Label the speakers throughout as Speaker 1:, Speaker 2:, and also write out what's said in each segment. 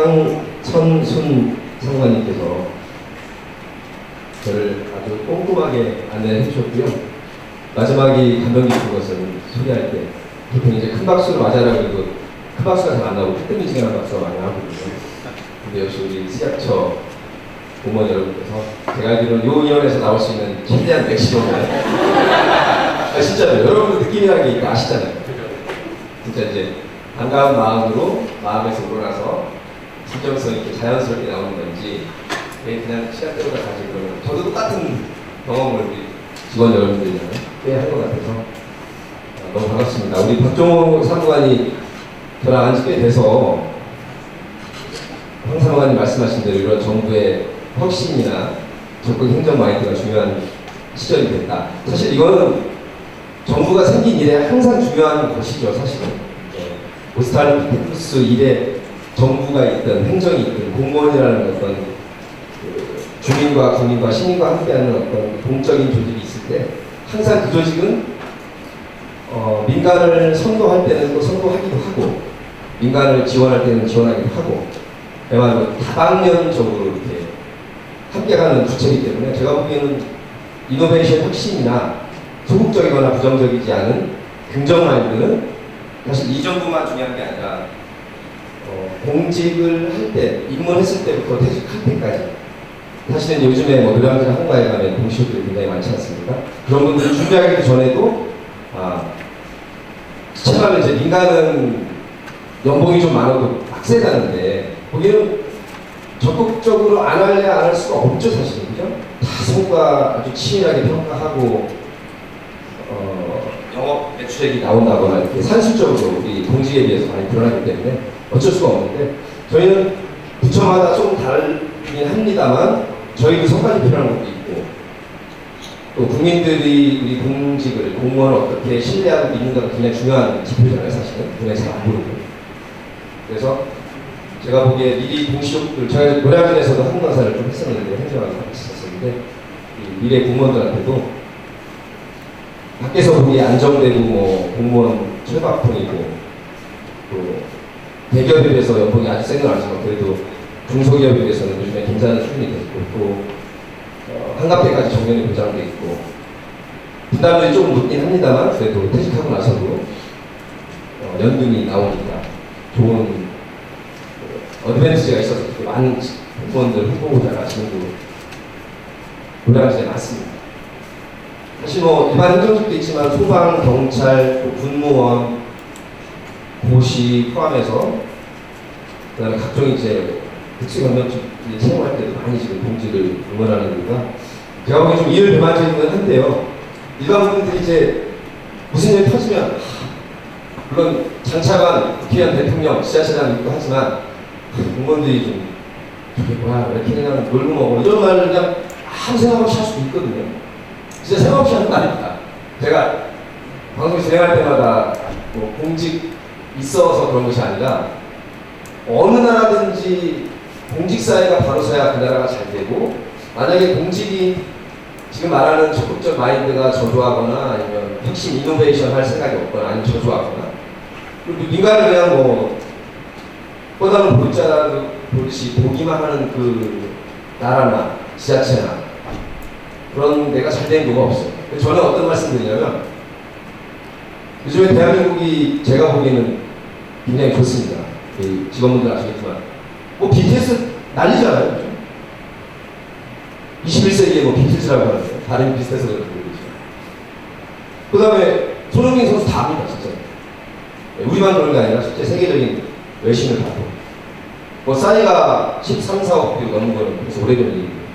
Speaker 1: 황천순 상관님께서 저를 아주 꼼꼼하게 안내해 주셨고요. 마지막이 감명 깊은 것은 소리할 때 보통 이제 큰 박수를 맞아라고 해도 큰 박수가 잘 안 나오고 뜨끔이지근한 박수가 많이 나오거든요. 근데 역시 우리 시작처 공무원 여러분께서 제가 알기로는 요 위원회에서 나올 수 있는 최대한 맥시멈을 진짜로 여러분들 느낌이라는 게 있고 아시잖아요. 진짜 이제 반가운 마음으로 마음에서 우러나서 진정성 있게 자연스럽게 나오는 건지 그냥 시간대로 가지고 그러면 저도 똑같은 경험을 우리 직원 여러분들이랑 꽤 할 것 같아서 너무 반갑습니다. 우리 박종호 사무관이 저랑 안지 꽤 돼서 황 사무관님 말씀하신 대로 이런 정부의 혁신이나 적극 행정 마인드가 중요한 시절이 됐다. 사실 이거는 정부가 생긴 이래 항상 중요한 것이죠, 사실은. 오스트랄로피테쿠스 이래 정부가 있든 행정이 있든 공무원이라는 어떤 주민과 국민과 시민과 함께하는 어떤 공적인 조직이 있을 때 항상 그 조직은 민간을 선도할 때는 또 선도하기도 하고 민간을 지원할 때는 지원하기도 하고 그야말로 다방면적으로 이렇게 함께가는 주체이기 때문에 제가 보기에는 이노베이션 혁신이나 소극적이거나 부정적이지 않은 긍정 마인드는 사실 이 정도만 중요한 게 아니라 공직을 할 때, 입문했을 때부터 퇴직할 때까지 사실은 요즘에 뭐 노량진 한가에 가면 공시들이 굉장히 많지 않습니까? 그런 분들 준비하기 전에도 참하면 이제 민간은 연봉이 좀 많아도 빡세다는데 거기는 적극적으로 안 할래 안 할 수가 없죠, 사실은. 그죠? 다 성과 아주 치밀하게 평가하고 영업 매출액이 나온다거나 이렇게 산술적으로 우리 공직에 비해서 많이 드러나기 때문에 어쩔 수가 없는데 저희는 부처마다 조금 다르긴 합니다만 저희도 성과이 필요한 것도 있고 또 국민들이 우리 공직을 공무원을 어떻게 신뢰하고 믿는가가 굉장히 중요한 지표잖아요, 사실은. 눈에 잘 안 보이고. 그래서 제가 보기에 미리 공시족들, 제가 노량진에서도 항공강사를 좀 했었는데, 행정하고 있었는데, 미래 공무원들한테도 밖에서 보기에 안정되고 뭐 공무원 철밥통이고 또 대기업에 비해서 연봉이 아주 센 건 아니지만 그래도 중소기업에 비해서는 요즘에 괜찮은 수준이 됐고 또 한갑대까지 정년이 보장돼 있고 부담들이 조금 묻긴 합니다만 그래도 퇴직하고 나서도 연금이 나오니까 좋은 어드밴티지가 있어서 많은 공무원들 후보자가 지금도 노량진에 많습니다. 사실 뭐 일반 행정직도 있지만 소방, 경찰, 또 군무원, 고시 포함해서 그다음에 각종 이제 특수경력직 채용할 때도 많이 지금 공직을 응원하는 이유가 제가 보기엔 좀 이율 배반적이긴 한데요. 일반 분들이 이제 무슨 일이 터지면 물론 장차관, 국회의원, 대통령, 지자체장 있고 하지만 공무원들이 좀 저게 뭐야 이렇게 그냥 놀고 먹고 이런 말을 그냥 아무 생각 없이 할 수도 있거든요. 진짜 생각 없이 하는 거 아닙니다. 제가 방송 진행할 때마다 뭐 공직 있어서 그런 것이 아니라 어느 나라든지 공직 사회가 바로 서야 그 나라가 잘 되고 만약에 공직이 지금 말하는 적극적 마인드가 저조하거나 아니면 혁신 이노베이션 할 생각이 없거나 아니면 저조하거나 그리고 민간을 그냥 뭐 뻗어는 볼자 보듯이 보기만 하는 그 나라나 지자체나 그런 데가 잘 된 경우가 없어요. 저는 어떤 말씀 드리냐면 요즘에 대한민국이 제가 보기에는 굉장히 좋습니다. 직원분들 아시겠지만 뭐 BTS 난리잖아요. 그렇죠? 21세기에 뭐 BTS라고 하는데 발음이 비슷해서 그런지 모르겠지만 그 다음에 손흥민 선수 다 합니다. 진짜 우리만 그런 게 아니라 실제 세계적인 외신을 받고 뭐 싸이가 13, 14억 뷰 넘는 거는 벌써 오래전 얘기입니다.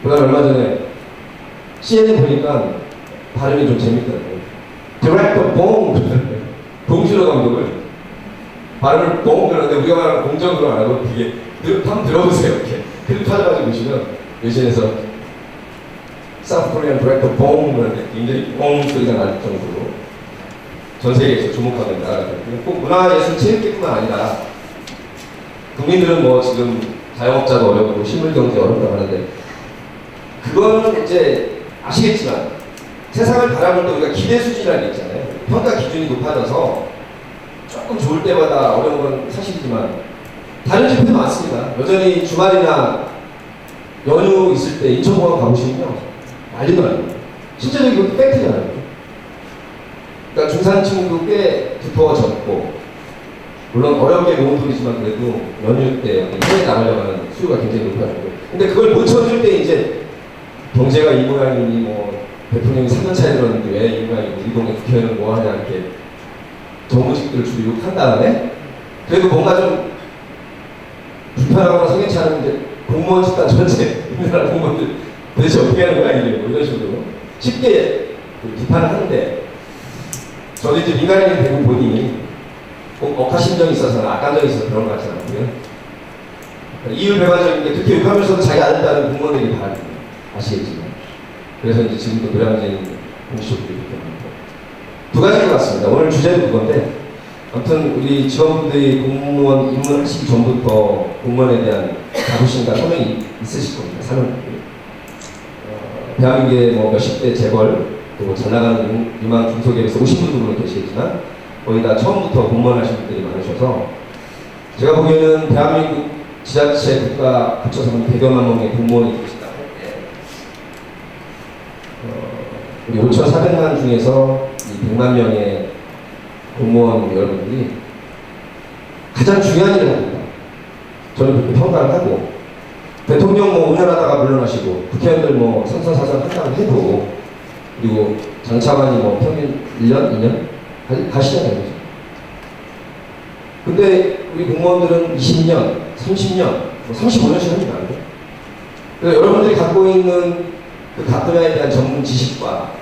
Speaker 1: 그 다음에 얼마 전에 CNN 보니까 발음이 좀 재밌더라고요. 디렉터 봉! 봉준호 감독을 발음을 봉! 그러는데 우리가 말하는 공정으로 안 하고 되게 한번 들어보세요. 이렇게 클립 찾아가지고 보시면 외신에서 사우스 코리안 디렉터 봉! 그러는데 굉장히 봉! 소리가 날 정도로 전 세계에서 주목하는 나라가 됐고요. 꼭 문화예술 체육뿐만 아니라 국민들은 뭐 지금 자영업자도 어렵고 실물경제 어렵다고 하는데 그거는 이제 아시겠지만 세상을 바라볼 때 우리가 기대 수준이라는 게 있잖아요. 평가 기준이 높아져서 조금 좋을 때마다 어려운 건 사실이지만 다른 집회도 많습니다. 여전히 주말이나 연휴 있을 때 인천공항 가보시면요, 난리도 아니에요. 실제로 이거 팩트잖아요. 그러니까 중산층도 꽤 두터워졌고, 물론 어렵게 모은 돈이지만 그래도 연휴 때 해외 나가려고 하는 수요가 굉장히 높아졌고, 근데 그걸 못 쳐줄 때 이제 경제가 이 모양이니 뭐 대통령이 3년 차에 들었는데 왜 이 모양이고 우리 동네 국회의원은 뭐 하냐 이렇게 정무직들을 주로 욕한 다음에 그래도 뭔가 좀 불편하거나 석연치 않은데 공무원 집단 전체 우리나라 공무원들 도대체 어떻게 하는 거야 이게 뭐 이런 식으로 쉽게 비판을 하는데, 저도 이제 민간인이 되고 보니 꼭 억하심정이 있어서는 악감정이 있어서 그런 것 같지는 않고요. 이율배반적인 게 그렇게 욕하면서도 자기 아들 딸은 공무원들이 다 아시겠지만, 그래서 이제 지금도 노량진 공시족들이 그렇게 많고 두 가지인 것 같습니다. 오늘 주제는 그건데, 아무튼 우리 직원분들이 공무원 입문하시기 전부터 공무원에 대한 자부심과 소명이 있으실 겁니다. 사람들이 대한민국의 뭐 몇십 대 재벌 또 잘나가는 유망 중소기업에서 오신 분들은 계시겠지만 거의 다 처음부터 공무원 하신 분들이 많으셔서, 제가 보기에는 대한민국 지자체 국가 합쳐서 한 100여만 명의 공무원이 계시다고 할 때 우리 5,400만 중에서 이 100만 명의 공무원 여러분들이 가장 중요한 일을 합니다. 저는 그렇게 평가를 하고, 대통령 뭐 운전하다가 물러나시고 국회의원들 뭐 선서사설 한다고 해도, 그리고 장차관이 뭐 평균 1년, 2년 가시잖아요. 그죠? 근데 우리 공무원들은 20년, 30년, 뭐 35년씩 합니다. 그래서 여러분들이 갖고 있는 그 각 분야에 대한 전문 지식과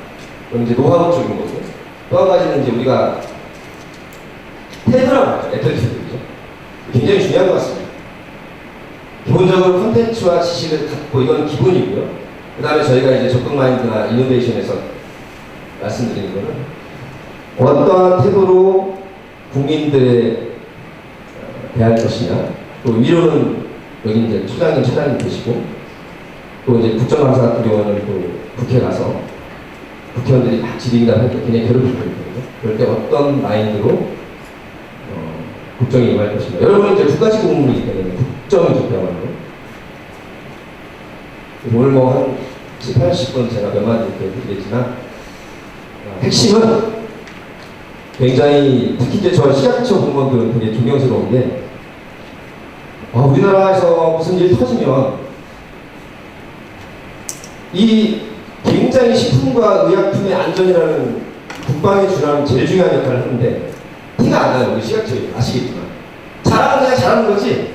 Speaker 1: 이제 노하우 쪽인 거고, 또 한 가지는 이제 우리가 태도라고 하죠. 애터리티드죠. 굉장히 중요한 것 같습니다. 기본적으로 콘텐츠와 지식을 갖고, 이건 기본이고요. 그 다음에 저희가 이제 적극 마인드나 이노베이션에서 말씀드리는 거는 어떠한 태도로 국민들에 대할 것이냐, 또 위로는 여기 이제 처장님 되시고, 또 이제 국정감사 같은 경우는 또 국회 가서 국회의원들이 막 질의응답 할 때 굉장히 괴롭힐 거거든요. 그럴 때 어떤 마인드로 국정에 임할 것인가. 여러분은 이제 두 가지 공문이기 때문에 국정이죠, 그야말로. 오늘 뭐 한 7, 80분 제가 몇 마디 드리겠지만, 핵심은 굉장히, 특히 이제 저 시각처 공무원들은 되게 존경스러운 게, 우리나라에서 무슨 일이 터지면 이 굉장히 식품과 의약품의 안전이라는 국방의 준하는 제일 중요한 역할을 하는데 티가 안 나요. 우리 시각처에 아시겠지만 잘하는 그냥 잘하는 거지,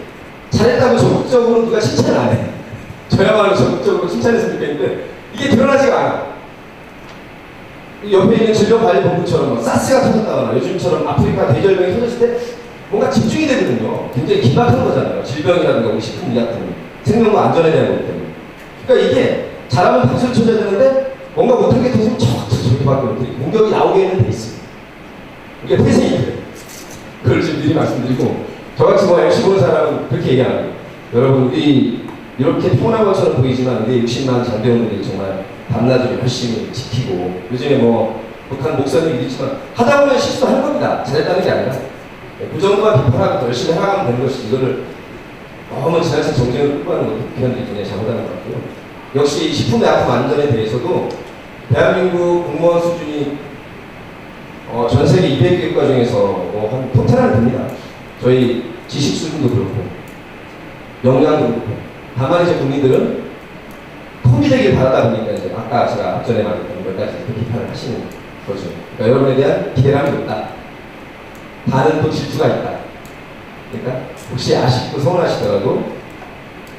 Speaker 1: 잘했다고 적극적으로 누가 칭찬을 안 해. 저야말로 적극적으로 칭찬했으면 좋겠는데 이게 드러나지가 않아. 옆에 있는 질병관리본부처럼 사스가 터졌다거나 요즘처럼 아프리카 대절병이 터졌을 때 뭔가 집중이 되거든요. 굉장히 긴박한 거잖아요. 질병이라든가 우리 식품 의약품, 생명과 안전에 대한 거기 때문에. 그러니까 이게 잘하면 박수를 쳐줘야 되는데 뭔가 못한 게 터지면 저기밖에 못해. 공격이 나오게는 돼 있습니다. 이게 태생이 그래요. 그걸 지금 미리 말씀드리고, 저같이 뭐 MC 보는 사람은 그렇게 얘기 안 해요. 여러분, 이렇게 평온한 것처럼 보이지만 우리 60만 장대원들이 정말 밤낮으로 열심히 지키고, 요즘에 뭐 북한 목사님이 있지만 하다 보면 실수하는 겁니다. 잘했다는 게 아니라 그 정도만 비판하고 더 열심히 해나가면 되는 것이, 이거를 너무 지나친 정쟁을 끌고 가는 것도 국회의원들이 굉장히 잘못하는 것 같고요. 역시 식품의약품 안전에 대해서도 대한민국 공무원 수준이 전 세계 200개 국가 중에서 한 토탈을 됩니다. 저희 지식 수준도 그렇고 역량도 그렇고. 다만 이제 국민들은 폼이 되길 바라다 보니까 이제 아까 제가 앞전에 말했던 몇 가지 비판을 하시는 거죠. 그러니까 여러분에 대한 기대감이 높다. 다른 또 질투가 있다. 그러니까 혹시 아쉽고 서운하시더라도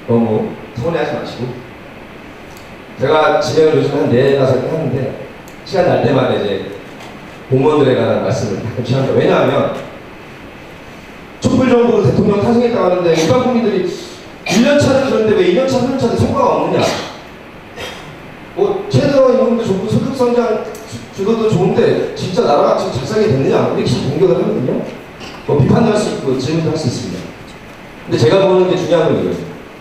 Speaker 1: 너무 서운해하지 마시고, 제가 진행을 요즘 한 4-5개 하는데 시간 날 때마다 이제 공무원들에 관한 말씀을 가끔씩 합니다. 왜냐하면 촛불정부 대통령 탄생했다고 하는데 일반 국민들이 1년차는 그런데 왜 2년차, 3년차도 성과가 없느냐. 뭐 최저 임금도 좋고 소득성장 주도도 좋은데 진짜 나라가 지금 잘 살게 됐느냐, 이렇게 공격을 하거든요. 뭐 비판도 할 수 있고 질문도 할 수 있습니다. 근데 제가 보는 게 중요한 건 이거예요.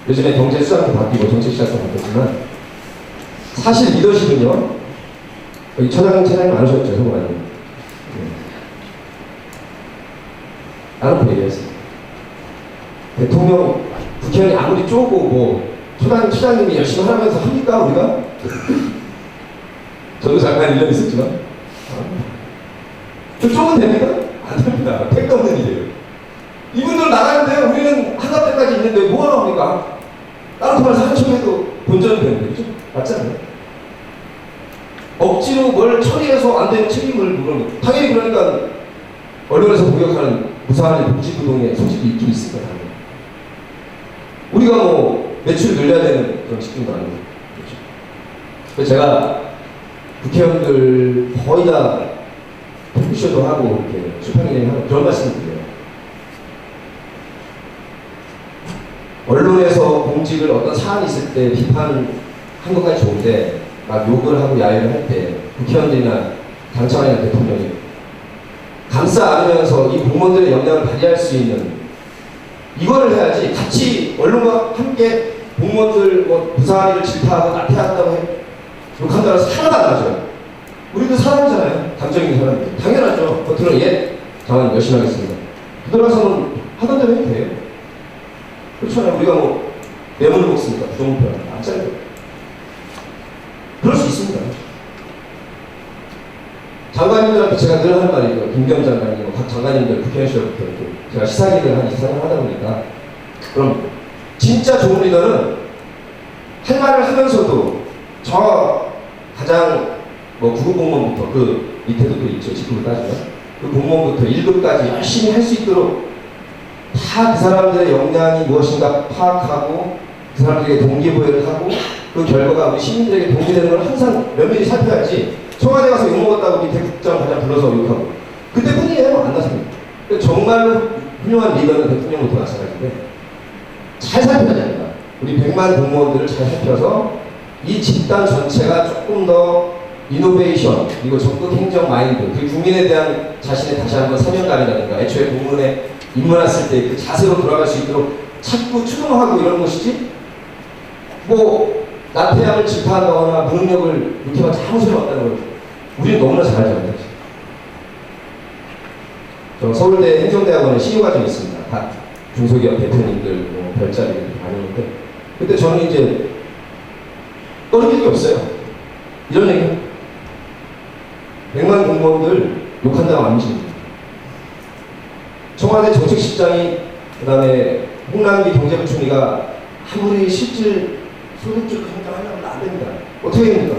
Speaker 1: 요즘에 경제 수단도 바뀌고 정책 시장도 바뀌었지만 사실 리더십은요, 여기 차장님 많으셨죠, 성관님. 나는 그 얘기했어요. 대통령, 국회의원이 아무리 쪼고 뭐 초장님이 열심히 하면서 합니까 우리가? 저도 잠깐 1년 있었지만 그 쪼면 됩니까? 안 됩니다. 택도 없는 일이에요. 이분들 나가는데 우리는 한갑 때까지 있는데 뭐하러 합니까? 다른 통화를 산청해도 본전이 되는 거죠? 맞잖아요. 억지로 뭘 처리해서 안 되는 책임을 물은 거. 당연히 그러니까 언론에서 공격하는 무사한 복지부동의 소식이 있긴 있습니다. 당연히. 우리가 뭐 매출을 늘려야 되는 그런 직종도 아니고. 그렇죠? 그래서 제가 국회의원들 거의 다 토크쇼도 하고 이렇게 출판기념 하고 그런 말씀을 드려요. 언론에서 공직을 어떤 사안이 있을 때 비판한 것까지 좋은데 막 욕을 하고 야유를 할 때 국회의원들이나 당차관이나 대통령이 감싸 안으면서 이 공무원들의 역량을 발휘할 수 있는 이거를 해야지 같이 언론과 함께 공무원들 뭐 부사리를 질타하고 나태한다고 해 욕한다고 해서 하나도 안 맞아요. 우리도 사람이잖아요. 감정 있는 사람들. 당연하죠. 겉으로는 예, 장관 열심히 하겠습니다. 들어가서는 하던 대로 해도 돼요. 그렇잖아요. 우리가 뭐 뇌물을 먹습니까? 부정부패가 맞잖아요. 그럴 수 있습니다. 장관님들한테 제가 늘 하는 말이죠. 김경 장관님, 각 장관님들 국회의원 시절부터 이렇게 제가 시사기를 한 24년 하다 보니까 그럼 진짜 좋은 리더는 할 말을 하면서도 저 가장 뭐 9급 공무원부터 그 밑에도 또 있죠. 직급을 따지면 그 공무원부터 1급까지 열심히 할 수 있도록 다 그 사람들의 역량이 무엇인가 파악하고 그 사람들에게 동기부여를 하고 그 결과가 우리 시민들에게 동기되는 걸 항상 면밀히 살펴야지 청와대 가서 욕먹었다고 밑에 국장과장 불러서 욕하고 그때뿐이에요. 안 나섭니다. 정말로 훌륭한 리더는 대통령부터 마찬가지인데 잘 살펴야 됩니다. 우리 100만 공무원들을 잘 살펴서 이 집단 전체가 조금 더 이노베이션 그리고 적극 행정 마인드 그리고 국민에 대한 자신의 다시 한번 사명감이라든가 애초에 공무원에 입문했을 때 그 자세로 돌아갈 수 있도록 자꾸 추동하고 이런 것이지 뭐 나태함을 질타한다거나 무능력을 이렇게 아무 소용 없다는 걸 우리는 너무나 잘 알잖아요. 저 서울대 행정대학원에 신유과정이 있습니다. 각 중소기업 대표님들 뭐 별자리를 다니는데 그때 저는 이제 떠넘길 게 없어요. 이런 얘기 100만 공무원들 욕한다고 안 움직입니다. 청와대 정책실장이 그 다음에 홍남기 경제부총리가 아무리 실질 소득주도 성장하려면 안 됩니다. 어떻게 됩니까?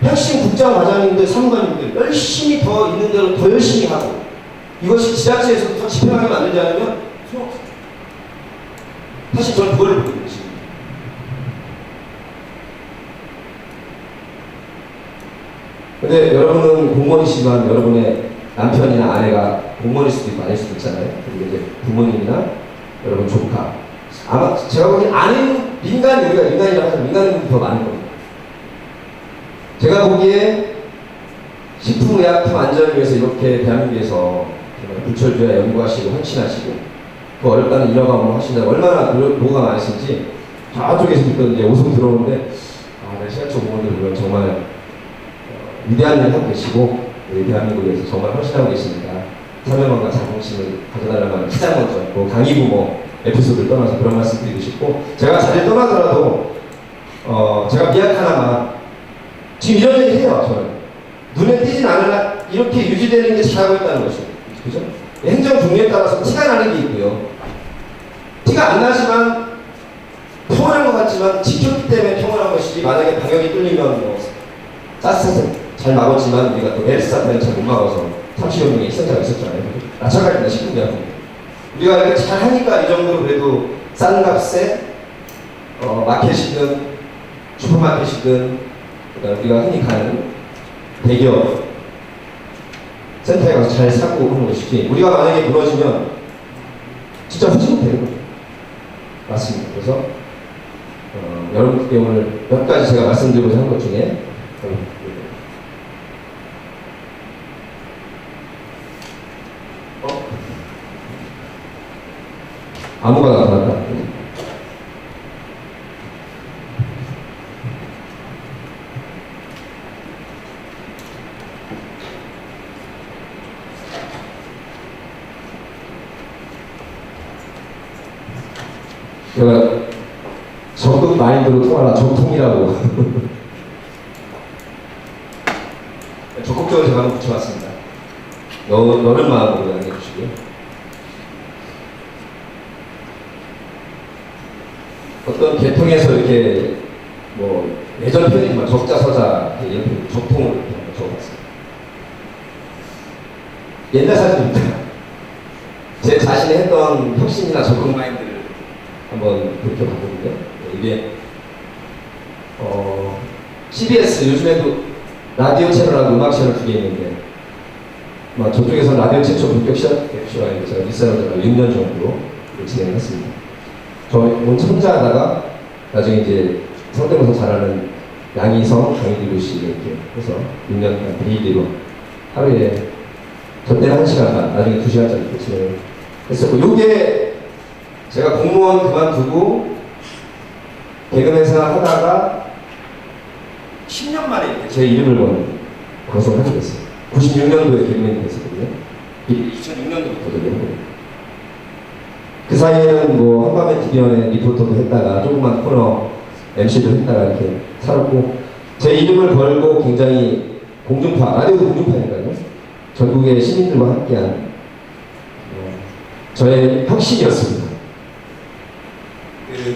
Speaker 1: 핵심 국장과장님들, 사무관님들 열심히 더 있는 대로 더 열심히 하고 이것이 지자체에서 더 집행하게 만들지 않으면 소용없습니다. 사실 저는 그걸 보고 있는 것입니다. 근데 여러분은 공무원이시지만 여러분의 남편이나 아내가 공무원일 수도 있고 아닐 수도 있잖아요. 그리고 이제 부모님이나 여러분 조카 아마 제가 보기엔 아닌 민간 우리가 민간이라고 하면 민간인들이 더 많을 겁니다. 제가 보기에 식품의약품 안전을 위해서 이렇게 대한민국에서 불철주야 연구하시고 헌신하시고 그 어렵다는 인허가업을 하신다고 얼마나 노고가 많으신지 저쪽에서부터 이제 오송 들어오는데 네, 시각적 공무원들 정말 위대한 일을 하고 계시고 우리 대한민국에서 정말 헌신하고 계시니까 사명감과 자긍심을 가져달라는 말을 가장 먼저 뭐 강의부모 에피소드를 떠나서 그런 말씀 드리고 싶고 제가 자리를 떠나더라도 제가 미약하나마 지금 이런 얘기 해요. 저는 눈에 띄진 않으나 이렇게 유지되는 게 잘하고 있다는 것이죠. 그죠? 행정 종류에 따라서 티가 나는 게 있고요. 티가 안 나지만 평온한 것 같지만 지켰기 때문에 평온한 것이지 만약에 방역이 뚫리면 뭐 쌌싸서 잘 막았지만 우리가 또 메르스 사태는 잘 못 막아서 30여 명의 희생자가 있었잖아요. 마찬가지입니다. 식품의약품. 우리가 이렇게 잘 하니까 이 정도로 그래도 싼 값에 마켓이든 슈퍼마켓이든 그다음에 우리가 흔히 가는 대기업 센터에 가서 잘 사고 하는 것이지 우리가 만약에 무너지면 진짜 후진이 되는 거죠. 맞습니다. 그래서 여러분께 오늘 몇 가지 제가 말씀드리고자 한 것 중에 암호가 나타났다. 제가 적극 마인드로 통하라 적통이라고 적극적으로 제가 한번 붙여봤습니다. 너는 마음으로 양해해주시고요. 어떤 계통에서 이렇게 뭐 예전 편이지만 적자서자 이런 편, 적통으로 이렇게 한번 적어봤습니다. 옛날 사진입니다. 제 자신이 했던 혁신이나 적극 마인드를 한번 그렇게 봤거든요. 이게 CBS 요즘에도 라디오 채널하고 음악 채널 두 개 있는데 저쪽에서 라디오 최초 본격 시작쇼에 제가 윗사람들과 6년 정도 진행했습니다. 저 혼자 하다가 나중에 이제 성대모사 잘하는 양희성, 강희디로 씨 이렇게 해서 6년간 데일리로 하루에 저때는 1시간 반, 나중에 2시간짜리 이렇게 진행했었고, 요게 제가 공무원 그만두고 개그맨 생활 하다가 10년 만에 이렇게 제 이름을 건 방송을 하게 됐어요. 96년도에 개그맨이 됐었거든요. 2006년도부터거든요. 그 사이에는 뭐 한밤의 TV연의 리포터도 했다가 조그만 코너 MC도 했다가 이렇게 살았고, 제 이름을 걸고 굉장히 공중파, 라디오도 공중파니까요. 전국의 시민들과 함께한 저의 혁신이었습니다.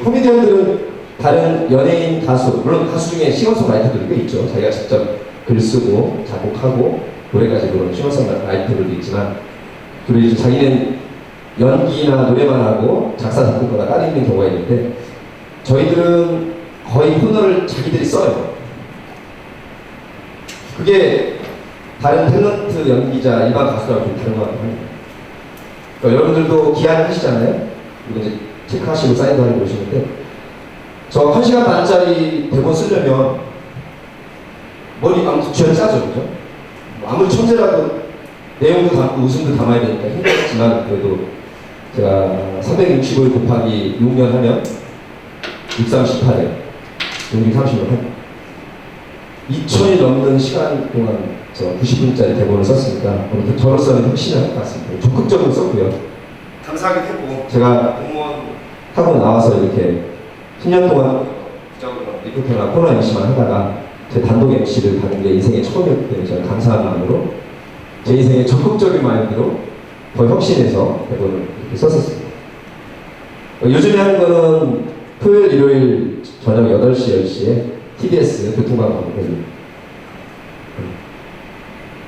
Speaker 1: 코미디언들은 다른 연예인, 가수, 물론 가수 중에 싱어송라이터들이 꽤 있죠. 자기가 직접 글 쓰고 작곡하고 노래까지 부르는 싱어송라이터들도 있지만, 그리고 이제 자기는 연기나 노래만 하고 작사 작곡보다 딸이 있는 경우가 있는데, 저희들은 거의 코너를 자기들이 써요. 그게 다른 탤런트 연기자, 일반 가수랑 좀 다른 것 같아요. 그러니까 여러분들도 기한 하시잖아요. 그리고 이제 체크하시고 사인도 하고 그러시는데, 저 1시간 반짜리 대본 쓰려면 머리 아무튼 쥐어 짜죠, 그죠? 아무리 천재라도 내용도 담고 웃음도 담아야 되니까 힘들었지만, 그래도 제가 365일 곱하기 6년 하면 638에 630년 한 2000이 넘는 시간 동안 저 90분짜리 대본을 썼으니까 저로서는 혁신을 할 것 같습니다. 적극적으로 썼고요. 감사하게 했고, 제가 공무원 하고 나와서 이렇게 10년 동안 리포터나 코너 MC만 하다가 제 단독 MC를 받는 게 인생의 처음이었기 때문에 저는 감사한 마음으로 제 인생의 적극적인 마인드로 더 혁신해서 대본을 이렇게 썼었습니다. 요즘에 하는 거는 토요일, 일요일 저녁 8시, 10시에 TBS 교통방송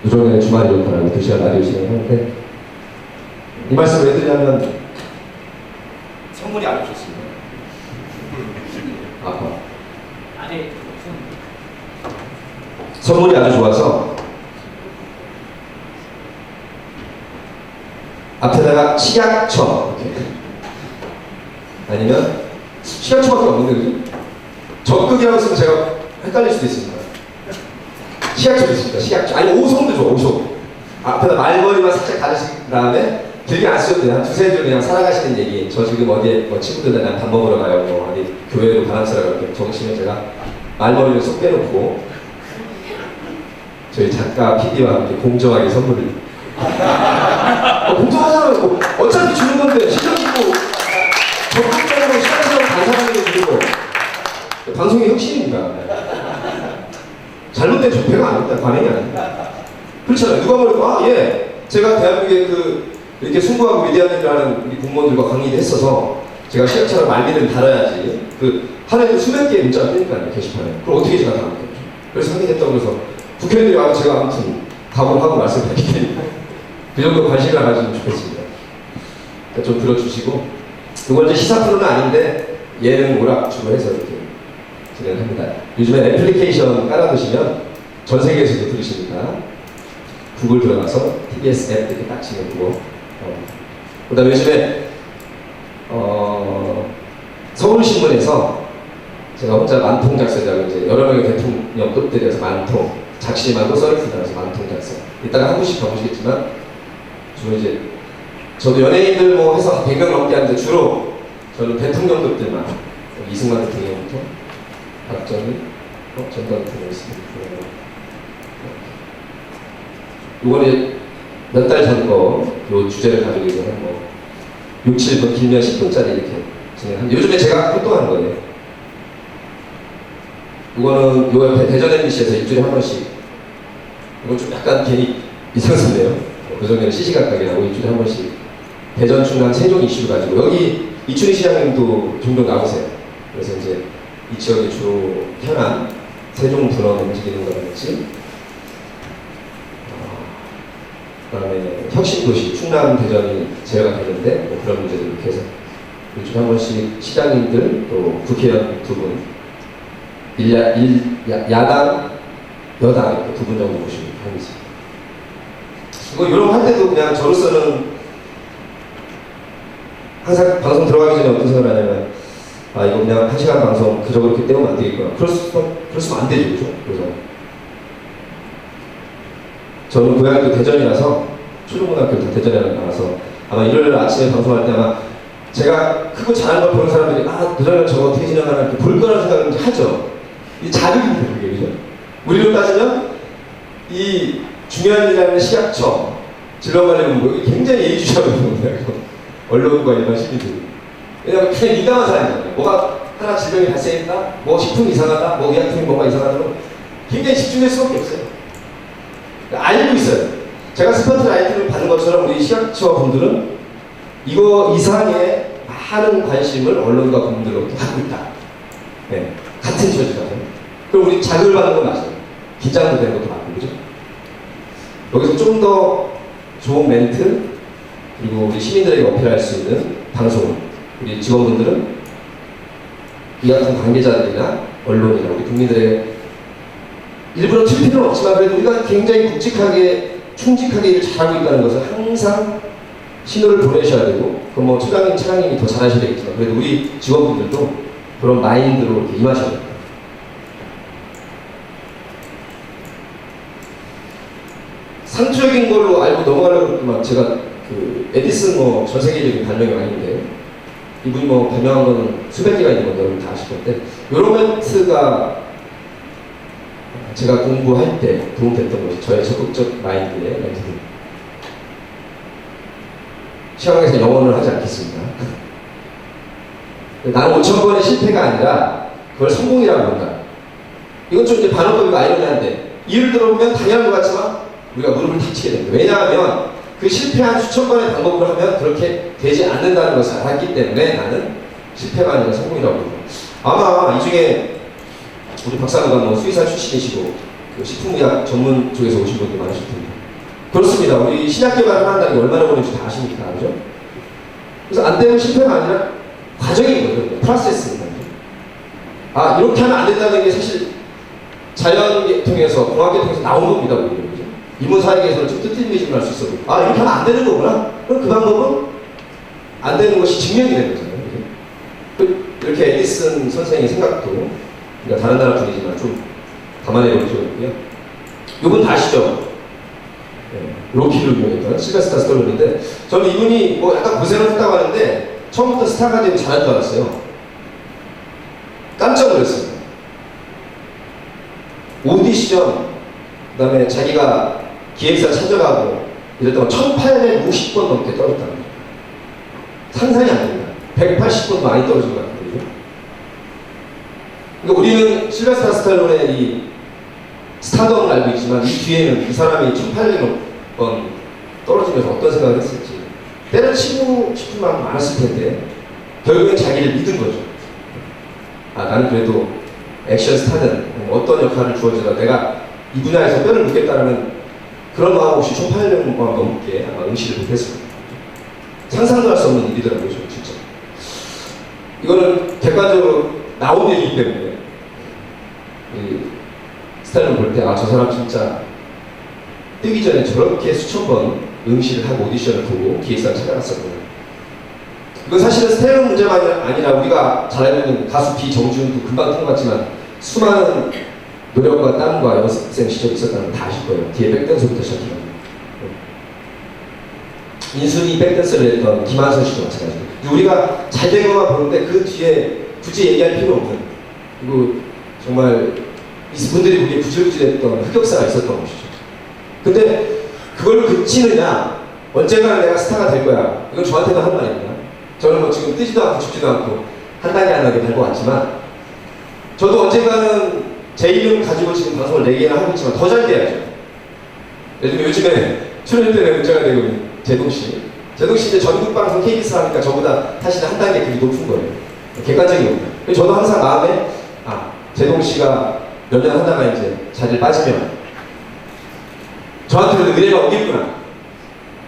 Speaker 1: 요즘에 주말이 좋다라고 2시간 라디오 진행하는데, 이 말씀을 왜 드리냐면 선물이 아주 좋습니다. 아니, 선물이 아주 좋아서 앞에다가 식약처 이렇게, 아니면 식약처밖에 없는데 그지? 적극이라고 쓰면 제가 헷갈릴 수도 있습니다. 식약처도 있습니다. 식약처. 아니 오송도 좋아. 오송. 앞에다 말머리만 살짝 가르친 다음에 길게 안 쓰셔도 돼요. 한 두세 줄 그냥 살아가시는 얘기. 저 지금 어디에 뭐 친구들이랑 밥 먹으러 가요. 뭐 어디 교회로 바람쐬러 이렇게 적으시면 제가 말머리를 쏙 빼놓고 저희 작가 PD와 함께 공정하게 선물을 공정하잖아요. 어차피 주는 건데 실력 있고 적극적으로 시간적으로 반사하는 게 주고 방송의 혁신입니다. 잘못된 적폐가 아닙니다. 관행이 아닙니다. 그렇잖아요. 누가 뭐래도 제가 대한민국에 이렇게 숭고하고 위대한 일을 하는 우리 공무원들과 강의를 했어서 제가 시각처럼 말미를 달아야지 하루에도 수백 개의 문자가 뜨니까요. 게시판에. 그럼 어떻게 제가 다 알겠죠. 그래서 확인했다고 그래서 국회의원들이 와서 제가 아무튼 각오를 하고 말씀드리기 때문에 그 정도 관심을 가지면 좋겠습니다. 그러니까 좀 들어주시고, 이건 이제 시사 프로는 아닌데 예능 오락주로 해서 이렇게 진행합니다. 요즘에 애플리케이션 깔아두시면 전 세계에서도 들으시니까 구글 들어가서 TBS 앱 이렇게 딱 치면 되고, 그 다음에 요즘에 서울신문에서 제가 혼자 만통 작성이라고 이제 여러 명의 대통령급들에서 만통, 작심하고 썰풀다해서 만통 작성. 이따가 한 분씩 가보시겠지만, 주로 이제 저도 연예인들 뭐 해서 100명 넘게 하는데 주로 저는 대통령급들만, 이승만 대통령부터 박정희, 전두환 대통령 있습니다. 이번에 몇 달 전 거 요 주제를 가지고 있는 뭐 6, 7분, 길면 10분짜리 이렇게 진행합니다. 요즘에 제가 활동하는 거예요. 이거는 요 옆에 대전 MBC에서 일주일에 한 번씩, 이건 좀 약간 괜히 이상스럽네요. 그전에는 시시각각이 나고 일주일에 한 번씩 대전, 충남, 세종 이슈를 가지고, 여기 이춘희 시장님도 종종 나오세요. 그래서 이제 이 지역의 주로 현안, 세종 분원 움직이는 거라든지, 그다음에 혁신도시, 충남, 대전이 제외가 되는데 뭐 그런 문제들 이렇게 해서 일주일에 한 번씩 시장님들 또 국회의원 두 분, 야당, 여당 이렇게 두 분 정도 모시고 하는 거지. 이거 이런 거 할 때도 그냥 저로서는 항상 방송 들어가기 전에 어떤 생각을 하냐면, 아 이거 그냥 1시간 방송 그저 그렇게 때우면 안 되겠구나. 그랬으면 안 되죠, 그죠? 그래서 저는 고향도 대전이라서 초중고등학교 다 대전에 나와서 아마 일요일 아침에 방송할 때 아마 제가 크고 잘하는 걸 보는 사람들이 아 그러면 저거 어떻게 진행하나 이렇게 볼 거라는 생각을 하죠. 이 자극인데 그게, 그죠? 우리로 따지면 이 중요한 일이라는 시각처, 질병관리본부 굉장히 예의주시하고 있는 거예요. 언론과 일반 시민들이. 왜냐하면 그냥 민감한 사람이잖아요. 뭐가 하나 질병이 발생했다, 뭐 식품이 이상하다, 뭐 의약품이 뭔가 이상하다면 굉장히 집중될 수밖에 없어요. 알고 있어요. 제가 스포트라이트를 받는 것처럼 우리 시각처 분들은 이거 이상의 많은 관심을 언론과 국민들로부터 받고 있다. 네. 같은 처지라서. 그럼 우리 자극을 받는 건 맞아요. 긴장도 되는 것도 맞고, 그죠? 여기서 좀 더 좋은 멘트, 그리고 우리 시민들에게 어필할 수 있는 방송, 우리 직원분들은 이 같은 관계자들이나 언론이나 우리 국민들에게 일부러 튈 필요는 없지만 그래도 우리가 굉장히 굵직하게 충직하게 일을 잘하고 있다는 것을 항상 신호를 보내셔야 되고, 그럼 뭐 처장님, 차장님이 더 잘하셔야 되겠지만 그래도 우리 직원분들도 그런 마인드로 이렇게 임하셔야 됩니다. 상투적인 걸로 알고 넘어가려고 했지만 제가 그 에디슨 뭐 전 세계적인 발명이 아닌데 이분이 뭐 발명한 거는 수백 개가 있는 건 여러분 다 아실 건데, 요런 멘트가 제가 공부할 때 도움됐던 것이 저의 적극적 마인드의 멘트입니다. 시험에서 영어를 하지 않겠습니다. 나는 5,000번의 실패가 아니라 그걸 성공이라고 본다. 이건 좀 이제 반어법이고 아이러니한데 이를 들어보면 당연한 것 같지만 우리가 무릎을 다치게 됩니다. 왜냐하면 그 실패한 수천 번의 방법을 하면 그렇게 되지 않는다는 것을 알았기 때문에 나는 실패가 아니라 성공이라고 봅니다. 아마 이 중에 우리 박사부가 뭐 수의사 출신이시고 그 식품의학 전문 쪽에서 오신 분들 많으실 텐데 그렇습니다. 우리 신약 개발을 한다는 게 얼마나 걸리는지 다 아시니까, 그죠? 그래서 안 되면 실패가 아니라 과정인 거죠. 프로세스입니다. 아 이렇게 하면 안 된다는 게 사실 자연계통에서 공학계통에서 나온 겁니다. 그죠? 인문사회계에서는 좀 뜻깊은 할 수 있어도 아 이렇게 하면 안 되는 거구나. 그럼 그 방법은 안 되는 것이 증명이 되는 거잖아요. 이렇게 에디슨 선생의 생각도 그러니까 다른 나라 분이지만 좀 감안해 볼 필요가 있고요. 이분 다 아시죠? 네, 로키로 유명했던 실베스타 스톨론인데 저는 이분이 뭐 약간 고생을 했다고 하는데 처음부터 스타가 되면 잘할 줄 알았어요. 깜짝 놀랐어요. 오디션, 그 다음에 자기가 기획사 찾아가고 이랬다가 1850번 넘게 떨어졌다는 거예요. 상상이 안 됩니다. 180번도 많이 떨어진 것 같은데. 그러니까 우리는 실베스타 스탈론의 이 스타덤을 알고 있지만 이 뒤에는 이 사람이 1800번 떨어지면서 어떤 생각을 했을지 때려치고 싶은 마음 많았을 텐데 결국엔 자기를 믿은 거죠. 아 나는 그래도 액션 스타는 어떤 역할을 주어지나 내가 이 분야에서 뼈를 묻겠다라는 그런 마음 없이 1800번 넘게 아마 응시를 못했을 겁니다. 상상도 할 수 없는 일이더라고요, 진짜. 이거는 객관적으로 나온 얘기이기 때문에 이 스타일을 볼 때 아 저 사람 진짜 뜨기 전에 저렇게 수천 번 응시를 하고 오디션을 보고 기획사를 찾아갔었거든요. 이건 사실은 스타일은 문제가 아니라 우리가 잘 알고 있는 가수 비정준도 금방 통과했지만 수많은 노력과 땀과 연습생 시절이 있었다는 걸 다 아실 거예요. 뒤에 백댄서부터 시작해요. 인순이 백댄서를 했던 김한선 씨도 마찬가지고 우리가 잘 된 것만 보는데 그 뒤에 굳이 얘기할 필요 없는 그리고 정말 이분들이 보기에 구질구질했던 흑역사가 있었던 것이죠. 근데 그걸 그치느냐 언젠가는 내가 스타가 될 거야 이건 저한테도 하는 말입니다. 저는 뭐 지금 뜨지도 않고 죽지도 않고 한 단계 한 단계 밟고 왔지만 저도 언젠가는 제 이름 가지고 지금 방송을 4개나 하고 있지만 더 잘 돼야죠. 요즘에 출연 때문에 문제가 되고 있는 제동씨 이제 전국방송 KBS 하니까 저보다 사실 한 단계 그게 높은 거예요. 객관적인 겁니다. 저도 항상 마음에 제동씨가 몇 년 하다가 이제 자리를 빠지면 저한테도 은혜가 오겠구나.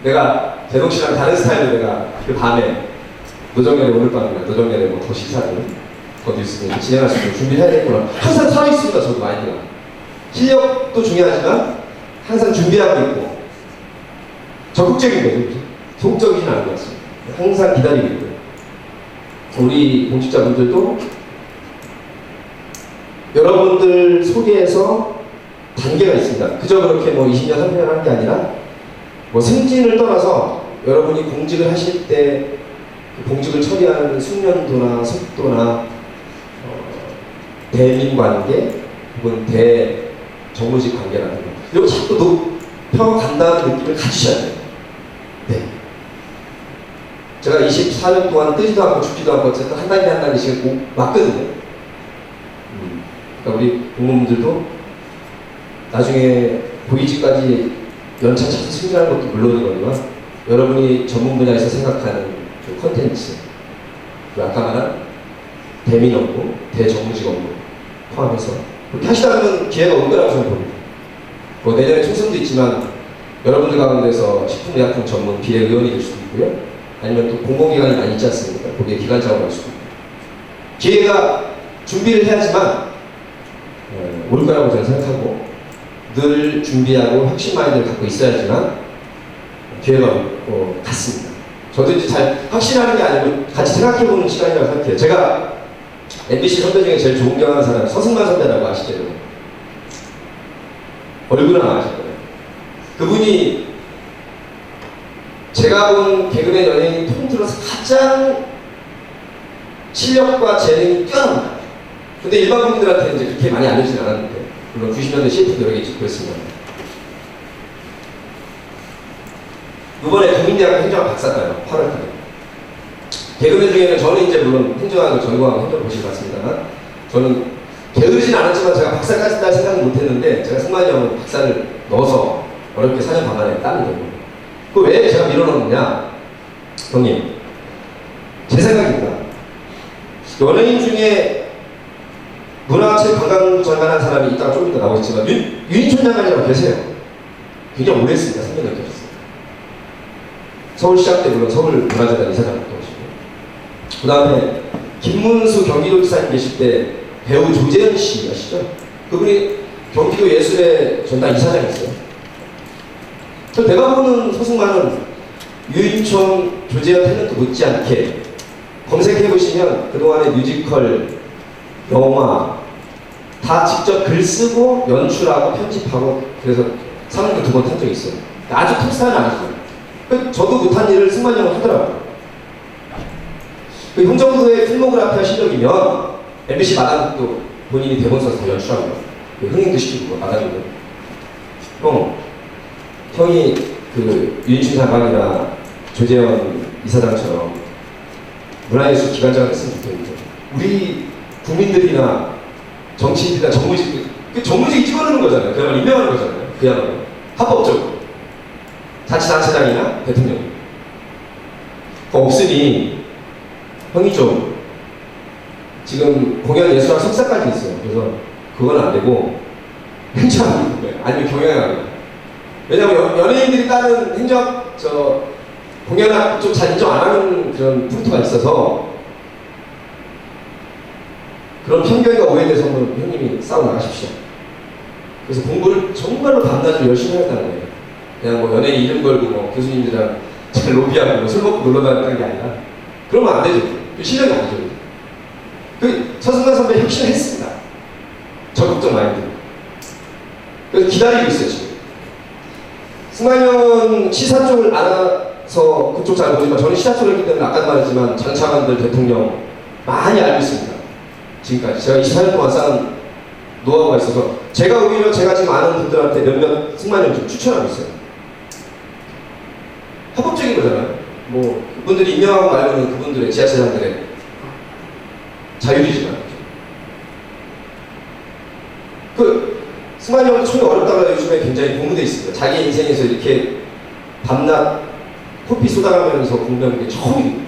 Speaker 1: 내가 제동씨랑 다른 스타일로 내가 그 밤에 노정열의 오늘 밤이나 노정열의 뭐 더 시사를 더 뉴스를 진행할 수 있도록 준비를 해야겠구나. 항상 살아있습니다. 저도 마인드가. 실력도 중요하지만 항상 준비하고 있고 적극적인 거죠. 소극적이진 않은 것 같습니다. 항상 기다리고 있고요. 우리 공직자분들도 여러분들 속에서 단계가 있습니다. 그저 그렇게 뭐 20년, 30년 하는 게 아니라 뭐 승진을 떠나서 여러분이 공직을 하실 때 공직을 처리하는 숙련도나 속도나 대민관계 혹은 대정무직 관계라는 거 이런 거 자꾸 높여간다는 느낌을 가지셔야 돼요. 네. 제가 24년 동안 뜨지도 않고 죽지도 않고 어쨌든 한 단계 한 단계씩 꼭 맞거든요. 그러니까 우리 공무원들도 나중에 고위직까지 연차 차서 승진하는 것도 물론이거니와 여러분이 전문 분야에서 생각하는 그 컨텐츠, 아까 말한 대민 업무, 대정무직 업무 포함해서 그렇게 하시다 보면 기회가 올 거라고 저는 봅니다. 뭐 내년에 총선도 있지만 여러분들 가운데서 식품의약품 전문 비례의원이 될 수도 있고요. 아니면 또 공공기관이 많이 있지 않습니까? 거기에 기관장으로 갈 수도 있고. 기회가 준비를 해야지만 올 거라고 저는 생각하고 늘 준비하고 혁신 마인드를 갖고 있어야지만 기회가 올 것 같습니다. 저도 이제 잘 확신하는 게 아니고 같이 생각해보는 시간이라고 생각해요. 제가 MBC 선배 중에 제일 존경하는 사람이 서승만 선배라고 아시죠? 얼굴은 안 아실 거예요. 그분이 제가 본 개그맨 연예인 통틀어서 가장 실력과 재능이 뛰어납니다. 근데 일반 국민들한테 이제 그렇게 많이 알려지지 않았는데, 물론 90년대 CF도 여러 개 있고 그랬습니다. 이번에 국민대학 행정학 박사가요. 8월달에. 개그맨 중에는 저는 이제 물론 행정학을 전공하고 행정 보시고 봤습니다만, 저는 게으르진 않았지만 제가 박사까지 딸 생각은 못했는데, 제가 승만이 형은 박사를 넣어서 어렵게 4년 반 만에 따는 거예요. 그 왜 제가 밀어넣느냐? 형님, 제 생각입니다. 연예인 중에 문화체육관광부 장관한 사람이 이따가 좀 이따 나오겠지만 윤인천 장관이라고 계세요. 굉장히 오래 했습니다. 3년 넘게 하셨어요. 서울시장 때 물론 서울문화재단 이사장도 하시고, 그 다음에 김문수 경기도지사님 계실 때 배우 조재현 씨 아시죠? 그분이 경기도 예술의 전당 이사장이었어요. 내가 보는 서승만은 유인촌, 조재현 탤런트 못지않게 검색해보시면 그동안의 뮤지컬, 영화 다 직접 글 쓰고 연출하고 편집하고 그래서 상을 2번 탄 적이 있어요. 아주 톱스타는 아니죠. 저도 못한 일을 승만이 형은 하더라고요. 형 정도의 필모그래피와 실력이면 MBC 마담도 본인이 대본 써서 다 연출하고요. 흥행도 시키고 마담이고. 형이 그 유인춘 장관이나 조재현 이사장처럼 문화예술 기관장을 했으면 좋겠는데, 우리 국민들이나 정치인들이나 정무직, 그 정무직이 찍어내는 거잖아요. 그야말로 임명하는 거잖아요. 그야말로 합법적으로 자치단체장이나 대통령 그거 없으니 형이 좀 지금 공연예술학 석사까지 있어요. 그래서 그건 안 되고 행정하는 거예요. 아니면 경영학이에요. 왜냐면 연예인들이 따는 행정 공연학 좀 잘 인정 안 하는 그런 풍토가 있어서 그런 편견과 오해에 대해서 한번 형님이 싸워 나가십시오. 그래서 공부를 정말로 밤낮으로 열심히 하겠다는 거예요. 그냥 뭐 연예인 이름 걸고 뭐 교수님들이랑 잘 로비하고 뭐 술 먹고 놀러 다녔다는 게 아니라 그러면 안 되죠. 그 실력이 아니죠. 그 서승만 선배 혁신을 했습니다. 적극적 마인드. 그래서 기다리고 있어요 지금. 승만형 시사 쪽을 알아서 그쪽 잘 모르지만 저는 시사 쪽을 했기 때문에 아까도 말했지만 장차관들 대통령 많이 알고 있습니다. 지금까지 제가 24년 동안 쌓은 노하우가 있어서 제가 오히려 제가 지금 아는 분들한테 몇몇 승만형 좀 추천하고 있어요. 합법적인 거잖아요. 뭐 그분들이 임명하고 말고는 그분들의 지하철장들의 자율이지만. 승만이 형도 처음에 어렵다가 요즘에 굉장히 공부돼 있습니다. 자기 인생에서 이렇게 밤낮 코피 쏟아가면서 공부하는 게 처음입니다.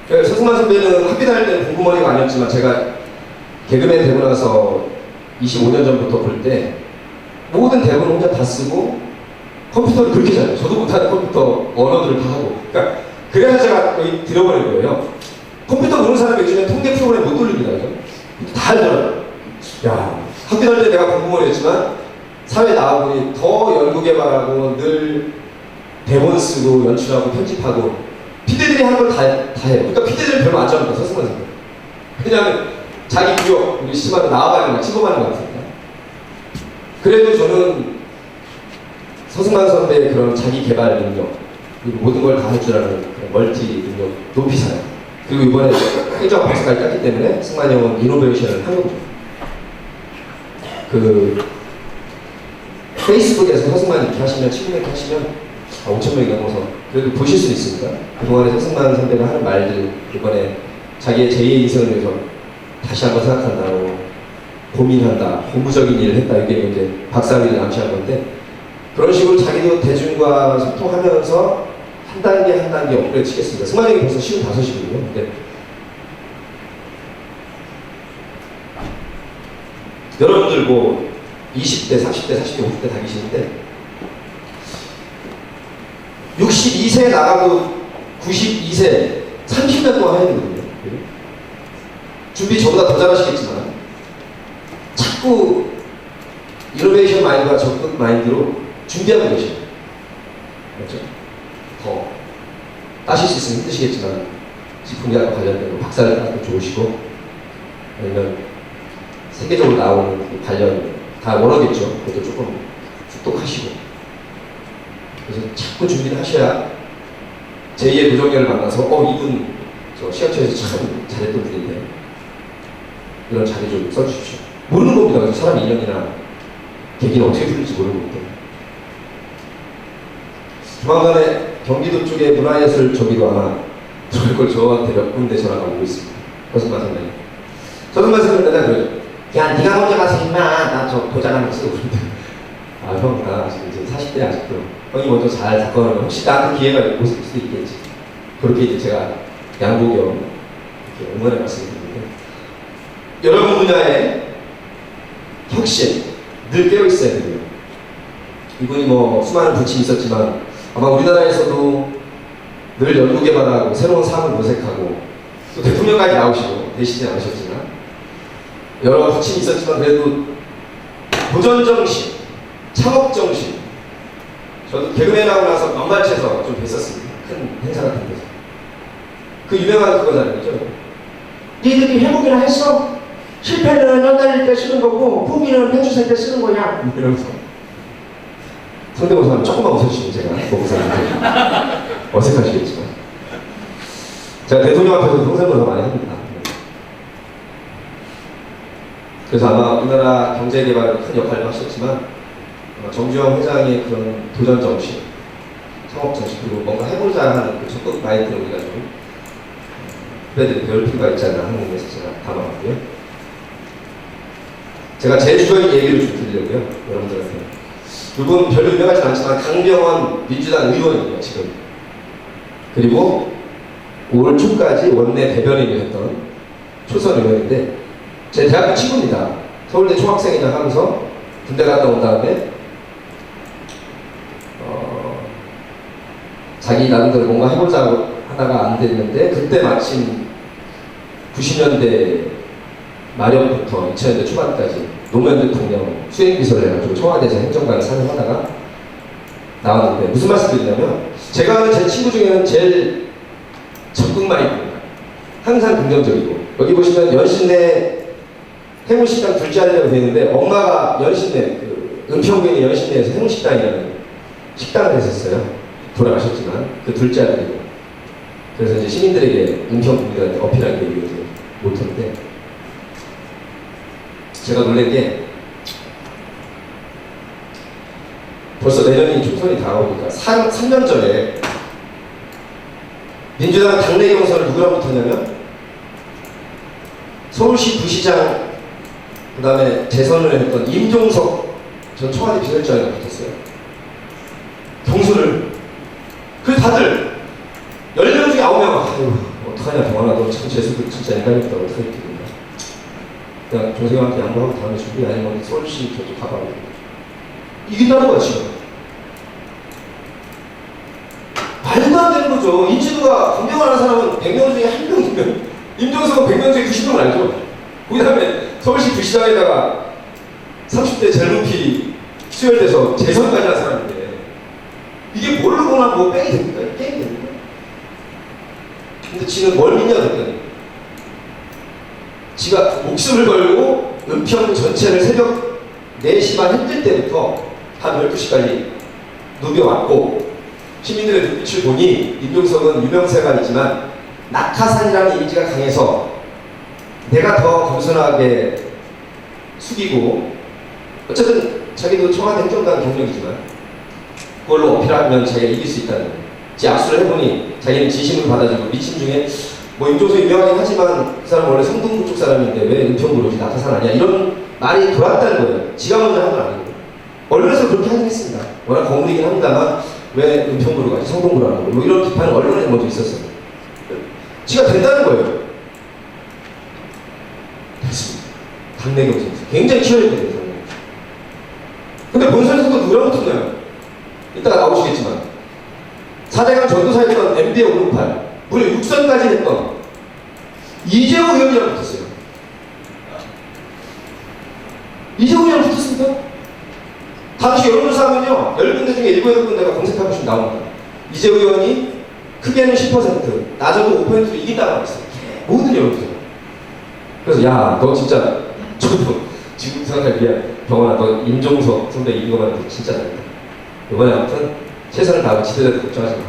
Speaker 1: 서승만 선배는 학교 다닐 때는 공부머리가 아니었지만 제가 개그맨 되고 나서 25년 전부터 볼 때 모든 대본 혼자 다 쓰고 컴퓨터를 그렇게 잘해요. 저도 못하는 컴퓨터 언어들을 다 하고. 그러니까 그래서 제가 거의 들어버린 거예요. 컴퓨터 모르는 사람이 요즘에 통계 프로그램 못 돌립니다. 다 알더라고요. 야, 학교 다닐 때 내가 공부머리였지만 사회 나와보니 더 연구개발하고 늘 대본 쓰고 연출하고 편집하고 피디들이 하는 걸 다 해요. 그러니까 피디들은 별로 안 좋아합니다. 서승만 선배. 왜냐하면 자기 기억, 우리 시간에 나와가는 거 찍어가는 것 같으니까. 그래도 저는 서승만 선배의 그런 자기 개발 능력, 그리고 모든 걸 다 할 줄 아는 멀티 능력 높이 사요. 그리고 이번에 행정 박사까지 땄기 때문에 승만이 형은 이노베이션을 한 거죠. 페이스북에서 서승만 이렇게 하시면, 친구 이렇게 하시면 5,000명이 넘어서 그래도 보실 수 있습니다. 그동안에 서승만 선배가 하는 말들, 이번에 자기의 제2의 인생을 위해서 다시 한번 생각한다고 고민한다, 공부적인 일을 했다, 이게 이제 박사학위를 암시한 건데, 그런 식으로 자기도 대중과 소통하면서 한 단계 한 단계 업그레이드 시켰습니다. 승만이 형이 벌써 55이거든요. 근데 여러분들 뭐 20대, 30대, 40대, 50대 다 계시는데 62세 나가도 92세 30년 동안 해야 되거든요. 준비 저보다 더 잘하시겠지만 자꾸 이노베이션 마인드와 적극 마인드로 준비하고 계셔요. 그렇죠? 더 따실 수 있으면 힘드시겠지만 식품의학과 관련된 박사를 따도 좋으시고, 아니면 세계적으로 나오는 관련 다 원하겠죠. 그것도 조금 습독하시고, 그래서 자꾸 준비를 하셔야 제2의 노정열을 만나서 이분 저 시각처에서 참 잘했던 분인데 이런 자리 좀 써주십시오. 모르는 겁니다. 그래서 사람 인연이나 계기는 어떻게 풀릴지 모르는 거기 때문에. 조만간에 경기도 쪽에 문화예술 저기도 아마 들어올 걸 저한테 몇 군데 전화가 오고 있습니다. 서승만 선배님. 서승만 선배님 맨날 그러죠. 야, 네가 먼저 가서 임마. 나 저 도장 한번 쓰고 그러는데. 아, 형, 나 지금 이제 40대 아직도. 형이 먼저 잘 작가하면 혹시 나한테 기회가 있을 수도 있겠지. 그렇게 이제 제가 양보 겸 이렇게 응원의 말씀을 드리는데, 여러분 분야에 혁신 늘 깨어있어야 돼요. 이분이 뭐 수많은 부침이 있었지만 아마 우리나라에서도 늘 연구개발하고 새로운 사업을 모색하고 또 대통령까지 나오시고 되시진 않으셨지만 여러 부침이 있었지만 그래도 도전정신, 창업정신, 저도 개그맨하고 나서 만발치에서 좀 뵀었습니다. 큰 행사 같은 데서. 그 유명한 그거잖아요. 그죠? 니들이 회복이나 했어? 실패는 연달릴 때 쓰는 거고 포기는 pen주살 때 쓰는 거냐? 이러면서 성대모사는 조금만 웃어주시면 제가 보고사한테 어색하시겠지만 제가 대통령 앞에서 성대모사 많이 합니다. 그래서 아마 우리나라 경제개발에 큰 역할을 하셨지만 정주영 회장의 그런 도전정신, 창업정신, 그리고 뭔가 해보자 하는 그 적극 마인드를 우리가 좀 배울 필요가 있지 않나 하는 의미에서 제가 담아봤고요. 제가 제주도의 얘기를 좀 드리려고요, 여러분들한테. 이분 별로 유명하지 않지만 강병원 민주당 의원이에요, 지금. 그리고 올 초까지 원내 대변인을 했던 초선 의원인데 제 대학교 친구입니다. 서울대 총학생회장 하면서 군대 갔다 온 다음에 자기 나름대로 뭔가 해보자고 하다가 안 됐는데 그때 마침 90년대 말년부터 2000년대 초반까지 노무현 대통령 수행비서를 해가지고 청와대에서 행정관을 사용하다가 나왔는데 무슨 말씀 드리냐면 제가 아는 제 친구 중에는 제일 적극 마인드입니다. 항상 긍정적이고 여기 보시면 연신내 해물식당 둘째 아들이라고 되어 있는데 엄마가 연신내 그 은평구에 있는 연신내에서 해물식당이라는 식당을 했었어요. 돌아가셨지만 그 둘째 아들이고 그래서 이제 시민들에게 은평구민들한테 어필하는 게 이게 모토인데 제가 놀란 게 벌써 내년이 총선이 다가오니까 3년 전에 민주당 당내 경선을 누구랑 붙었냐면 서울시 부시장 그 다음에 재선을 했던 임종석 전 청와대 비서실장이랑 붙었어요. 경선을. 그래서 다들 10명 중에 9명 아유 어떡하냐 동환아 너 참 재수도 진짜 인간이다 어떡하지 그냥 종생한테 양보하고 다음에 준비 아니면 서울시 저쪽 가봐 이긴다는 거야 지금. 말도 안 되는 거죠. 인지도가 공명하는 사람은 100명 중에 1명이면 임종석은 100명 중에 90명 알죠. 그 다음에 서울시 부시장에다가 30대 젊은 피 수혈돼서 재선까지 한 사람인데 이게 모르거나 뭐 빼이 됩니까? 게임이 됩니까? 근데 지금 뭘 믿냐 그랬더니 지가 목숨을 걸고 은평 전체를 새벽 4시만 힘들 때부터 한 12시까지 누벼왔고 시민들의 눈빛을 보니 임종석은 유명세관이지만 낙하산이라는 이미지가 강해서 내가 더 겸손하게 숙이고 어쨌든 자기도 청와대 행정관 경력이지만 그걸로 어필하면 자기가 이길 수 있다는 거예요. 지 악수를 해보니 자기는 진심으로 받아주고 미친 중에 뭐 임종석이 유명하긴 하지만 그 사람 원래 성동구 쪽 사람인데 왜 은평구로 오지 낙하산 아니야 이런 말이 돌았다는 거예요. 지가 먼저 한 건 아니고 언론에서 그렇게 하긴 했습니다. 워낙 거물이긴 합니다만 왜 은평구로 가지 성동구로 안 가고 뭐 이런 비판은 언론에 먼저 있었어요. 지가 된다는 거예요. 됐습니다. 당내 경선에서 굉장히 치열했거든요. 근데 본선에서도 누구랑 붙었나요? 이따가 나오시겠지만 4대강 전도사였던 MB의 오른팔 무려 6선까지 했던 이재호 의원이랑 붙었어요. 이재호 의원이랑 붙었습니다. 당시 여론조사하면요 10군데 중에 7, 8군데가 검색해보시면 나옵니다. 이재호 의원이 크게는 10% 낮아도 5%로 이긴다고 했어요. 모든 여론조사. 그래서 야 너 진짜 저도 지금 생각할 게 병원아 너 임종석 선배 이긴 것만 진짜 잘했다. 이번에 아무튼 최선을 다하고 지도자들 걱정하지 마.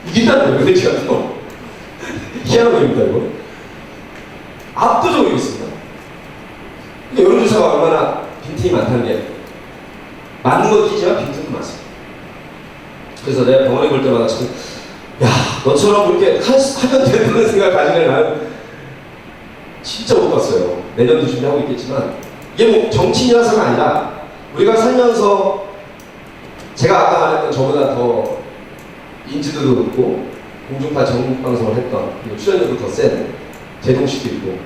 Speaker 1: 이긴다는 거예요. 제가 또 희한한 거입니다 이거. 압도적으로 이겼습니다. 근데 여론조사가 얼마나 빈틈이 많다는 게 맞는 건 튀지만 빈틈도 많습니다. 그래서 내가 병원에 볼 때마다 참 야 너처럼 그렇게 하면 된다는 생각 가지는 나는 진짜 못 봤어요. 내년도 준비하고 있겠지만 이게 뭐 정치인이라서가 아니라 우리가 살면서 제가 아까 말했던 저보다 더 인지도도 높고 공중파 전국방송을 했던 그리고 출연료도 더 센 제동식도 있고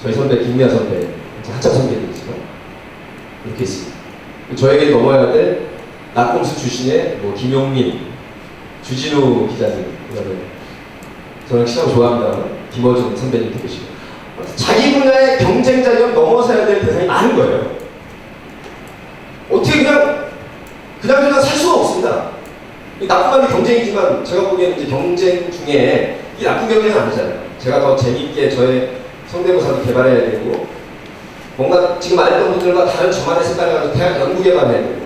Speaker 1: 저희 선배 김미아 선배 한참 선배님이지만 이렇게 있습니다. 저에게 넘어야 될 낙검수 출신의 뭐 김용민, 주진우 기자님 그다음에 저는 시장 좋아합니다. 김어준 선배님도 계시고 자기 분야의 경쟁자를 넘어서야 될 대상이 많은 거예요. 어떻게 그냥 살 수가 없습니다. 나쁜 게 경쟁이지만 제가 보기에는 이제 경쟁 중에 이 나쁜 경쟁은 아니잖아요. 제가 더 재밌게 저의 성대모사도 개발해야 되고 뭔가 지금 말했던 분들과 다른 저만의 색깔을 가지고 대학 연구 개발해야 되고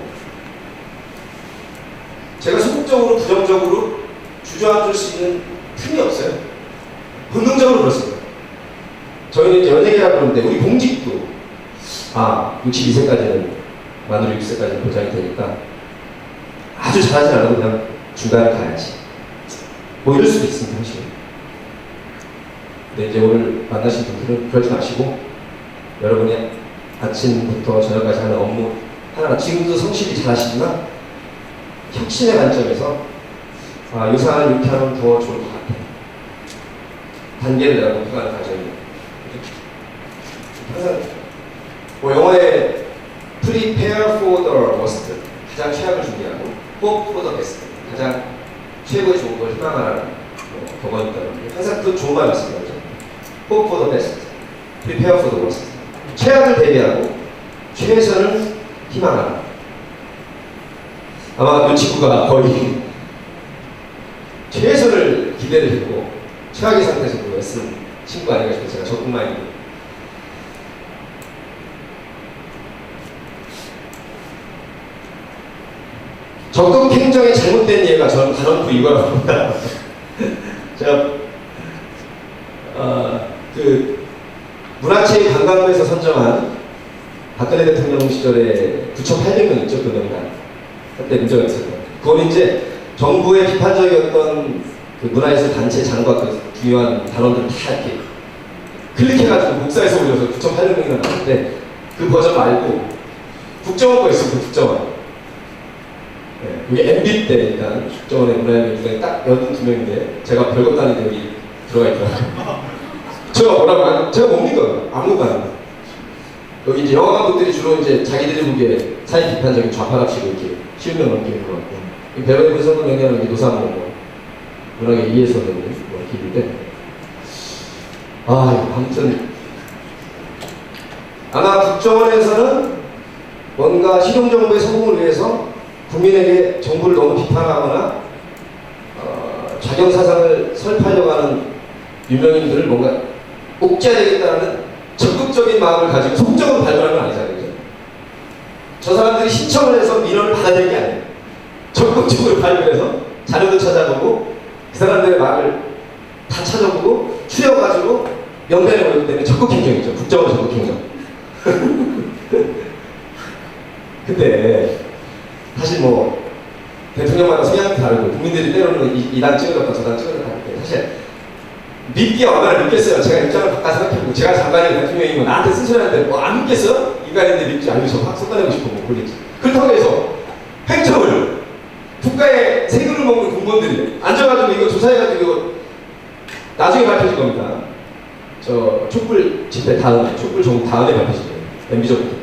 Speaker 1: 제가 소극적으로 부정적으로 주저앉을 수 있는 틈이 없어요. 본능적으로 그렇습니다. 저희는 이제 연예계라고 그러는데 우리 공직도 62세까지는 만으로 6세까지는 보장이 되니까 아주 잘하지 않아도 그냥 중간에 가야지 뭐 이럴 수도 있습니다. 사실. 근데 이제 오늘 만나신 분들은 그러지 마시고 여러분이 아침부터 저녁까지 하는 업무 하나 지금도 성실히 잘하시지만 혁신의 관점에서 이 사안을 이렇게 하면 더 좋을 것 같아. 단계를 내가 높여가는 과정이에요. 항상 뭐 영어에 prepare for the worst 가장 최악을 준비하고 hope for the best 가장 최고의 좋은 걸 희망하라는 격언이 있다는데 항상 그 좋은 말 맞습니다. hope for the best, prepare for the worst 최악을 대비하고 최선을 희망하라. 아마 이 친구가 거의 최선을 기대를 했고 최악의 상태에서도 애쓴 친구 아닌가 싶어서 제가 적극만이고 적극 행정의 잘못된 예가 저는 단언코 이거라고 봅니다. 제가 그 문화체육관광부에서 선정한 박근혜 대통령 시절에 9,800명 있죠. 그 명단 한때 문제가 있었던 그건 이제 정부의 비판적이었던 그 문화예술 단체 장과 그 중요한 단원들 다 이렇게 클릭해가지고 목사에서 올려서 9,800명이나 나왔는데 그 버전 말고 국정원 거 있습니다. 국정원. 네, 이게 MB 때 일단 국정원의 문화예술 중에 딱 12명인데 제가 별것 아닌데 여기 들어가 있더라고요. 제가 뭐라고 하죠? 제가 뭡니까? 아무것도 안 합니다. 여기 이제 영화 감독들이 주로 이제 자기들이 보기에 사회 비판적인 좌파랍시고 이렇게 쉬운 면 넘기는 것 같고 배우의 분석은 명령하는 게 노사모 뭐 문학의 이해서 되는 뭐 길인데 아무튼 아마 국정원에서는 뭔가 실용정부의 성공을 위해서 국민에게 정부를 너무 비판하거나 좌경사상을 설파하려고 하는 유명인들을 뭔가 옥죄해야 되겠다는 적극적인 마음을 가지고 속적으로 발견한 건 아니잖아요. 그죠? 저 사람들이 신청을 해서 민원을 받아들인 게 아니에요. 적극적으로 발견해서 자료도 찾아보고 그 사람들의 말을 다 찾아보고 추려가지고 명단에 올렸기 때문에 적극행정이죠. 국정원 적극행정. 근데 사실 뭐 대통령마다 성향이 다르고 국민들이 때로는 이당 찍어줬다 저당 찍어줬다 하는데 사실 믿기에 얼마나 믿겠어요. 제가 입장을 바꿔 생각해보고 제가 장관이 대통령이면 나한테 쓴소리하는데 뭐 안 믿겠어요? 인간인데 믿지 않으면 저 확 쏟아내고 싶어 뭐 그러겠지. 그렇다고 해서 행정을 국가의 세금을 먹는 공무원들이 앉아가지고 이거 조사해가지고 이거 나중에 발표질 겁니다. 저 촛불 집회 다음에 촛불 종국 다음에 발표질 거예요. MB 정부 때.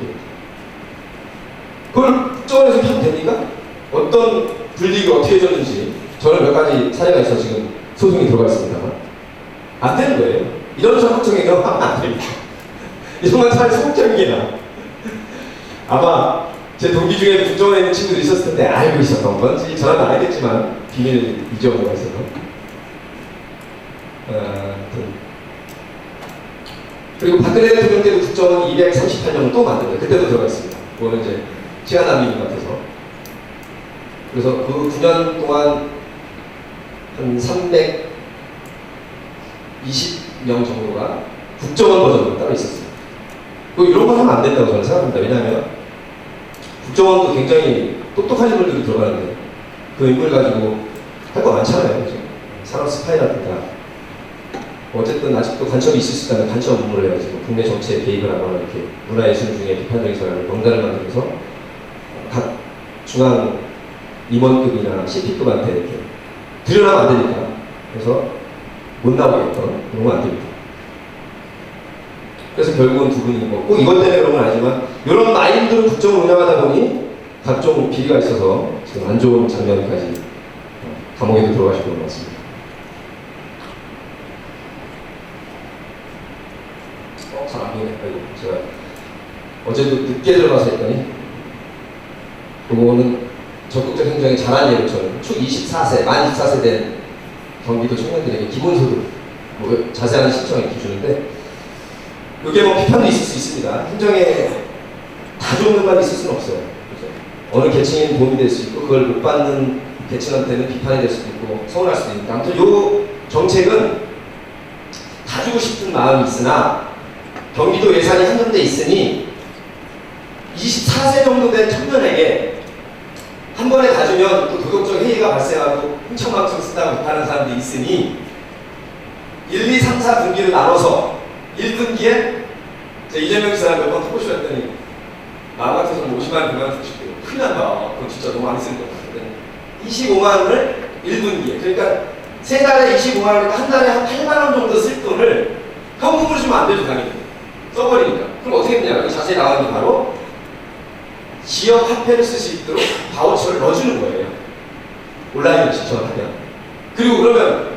Speaker 1: 그걸 국정원에서 하면 됩니까? 어떤 불이익이 어떻게 해줬는지 저는 몇 가지 사례가 있어 지금 소송이 들어가 있습니다만 안 되는 거예요. 이런 적극적인 경우 하면 안 됩니다. 이런 건 차라리 소극적인 게 나아. 아마 제 동기 중에 국정원에 있는 친구들이 있었을 텐데 알고 있었던 건지 저는 알겠지만 비밀이죠 뭐가 있어서 그리고 박근혜 대통령 때도 국정원 238명을 또 만들어요. 그때도 들어가 있습니다. 그거는 이제 시간 낭비인 것 같아서 그래서 그 9년 동안 한 320명 정도가 국정원 버전으로 따로 있었어요. 이런 거 하면 안 된다고 저는 생각합니다. 왜냐하면 국정원도 굉장히 똑똑한 인물들이 들어가는데 그 인물 가지고 할 거 많잖아요. 그죠? 산업 스파이라든가 어쨌든 아직도 간첩이 있을 수 있다면 간첩 업무를 해가지고 국내 정치에 개입을 하거나 이렇게 문화예술 중에 비판적인 사람을 명단을 만들어서 각 중앙 임원급이나 CP급한테 이렇게 들여놔면 안 되니까 그래서 못 나오게끔 그런 건 안 됩니다. 그래서 결국은 두 분이 뭐 꼭 이것 때문에 그런 건 아니지만 이런 마인드로 국정을 운영하다 보니 각종 비리가 있어서 지금 안 좋은 장면까지 감옥에도 들어가시고 그런 것 같습니다. 잘 안 보이네. 아이고, 제가 어제도 늦게 들어가서 했더니 그거는 적극적 행정에 잘한 예로 저는 축 24세, 만 24세 된 경기도 청년들에게 기본소득 뭐 자세한 신청을 이렇게 주는데 이게 뭐 비판도 있을 수 있습니다. 행정에 다 좋은 것만 있을 수는 없어요. 그렇죠? 어느 계층에는 도움이 될 수 있고 그걸 못 받는 계층한테는 비판이 될 수도 있고 서운할 수도 있는데 아무튼 이 정책은 다 주고 싶은 마음이 있으나 경기도 예산이 한정돼 있으니 24세 정도 된 청년에게 한 번에 다 주면 또 도덕적 해이가 발생하고 흥청망청 쓴다고 비판하는 사람들이 있으니 1, 2, 3, 4 분기를 나눠서 1분기에 이재명 지사랑 몇 번 토크쇼 했더니 마음 같아서 50만 원, 100만 원 주고 싶대요. 큰일 난다. 그건 진짜 너무 많이 쓰는 것 같은데 25만 원을 1분기에 그러니까 세 달에 25만 원이니까 한 달에 한 8만 원 정도 쓸 돈을 현금으로 주면 안 되죠 당연히. 써버리니까. 그럼 어떻게 되냐? 여기 자세히 나오는 게 바로 지역 화폐를 쓸 수 있도록 바우처를 넣어주는 거예요. 온라인으로 신청을 하면. 그리고 그러면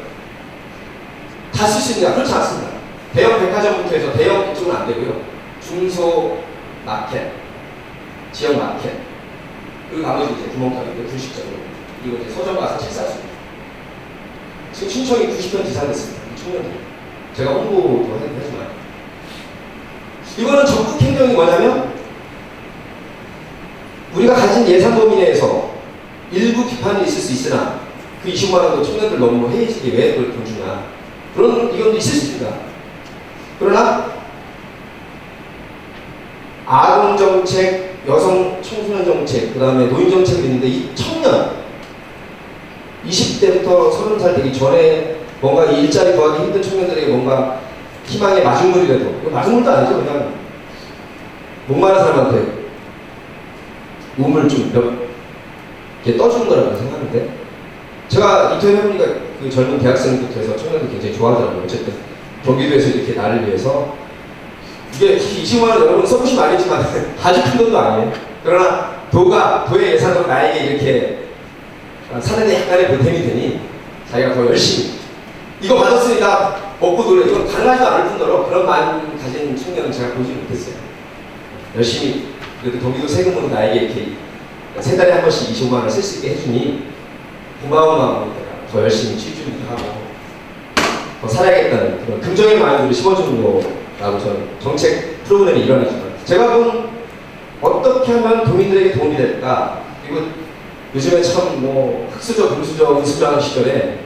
Speaker 1: 다 쓸 수 있느냐? 그렇지 않습니다. 대형 백화점부터 해서 대형 이쪽은 안 되고요. 중소 마켓, 지역 마켓, 그리고 나머지 이제 구멍가게인데 분식점으로 그리고 이제 서점 가서 식사할 수 있습니다. 지금 신청이 90편 이상 됐습니다. 이 청년들. 제가 홍보도 하지만 이거는 적극 행정이 뭐냐면 우리가 가진 예산 범위 내에서 일부 비판이 있을 수 있으나 그 20만 원도 청년들 너무 해이지게 왜 그걸 돈 주냐 그런 이건 있을 수 있습니다. 그러나 아동 정책, 여성 청소년 정책, 그 다음에 노인 정책이 있는데 이 청년 20대부터 30살 되기 전에 뭔가 이 일자리 구하기 힘든 청년들에게 뭔가 희망의 마중물이라도, 이거 마중물도 아니죠. 그냥 목마른 사람한테 우물 좀 몇 개 떠주는 거라고 생각하는데, 제가 인터뷰 해보니까 그 젊은 대학생부터 해서 청년들 굉장히 좋아하더라고요. 어쨌든 경기도에서 이렇게 나를 위해서, 이게 20만 원 여러분 써보시면 알겠지만 아주 큰 돈도 아니에요. 그러나 도의 예산으로 나에게 이렇게 사는데 약간의 보탬이 되니 자기가 더 열심히 이거 받았으니까 먹고 놀래, 이건 가능하지도 않을 뿐더러 그런 마음 가진 청년은 제가 보지 못했어요. 열심히 그래도 경기도 세금으로 나에게 이렇게 세 달에 한 번씩 25만 원을 쓸 수 있게 해주니 고마운 마음으로 더 열심히 취준도 하고 더 살아야겠다는 그런 긍정의 마인드를 심어주는 거라고 저는 정책 프로그램의 일환이지만, 제가 본 어떻게 하면 도민들에게 도움이 될까, 그리고 요즘에 참 뭐 흑수저, 금수저, 은수저 시절에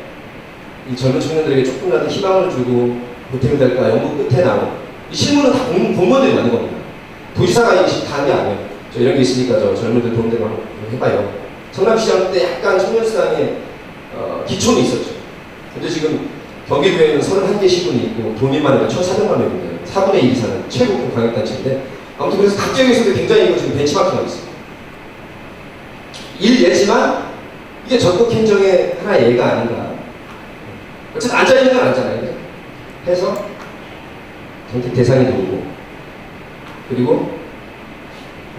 Speaker 1: 이 젊은 청년들에게 조금이라도 희망을 주고 보탬이 될까 연구 끝에 나온 이 실무는 다 공무원들이 만든 겁니다. 도지사가 이게 다 한 게 아니에요. 저 이런 게 있으니까 저 젊은들 도움되고 한번 해봐요. 성남시장 때 약간 청년수당에 기초는 있었죠. 근데 지금 경기도에는 31개 시군이 있고 도민만 해도 1,400만 명인데 4분의 1 이상은 최고급 광역단체인데, 아무튼 그래서 각 지역에서도 굉장히 이거 지금 벤치마킹하고 있습니다. 일예지만 이게 적극 행정의 하나의 예가 아닌가. 어쨌든 앉아있는 건 아니잖아요. 해서 정책 대상이 누구고, 그리고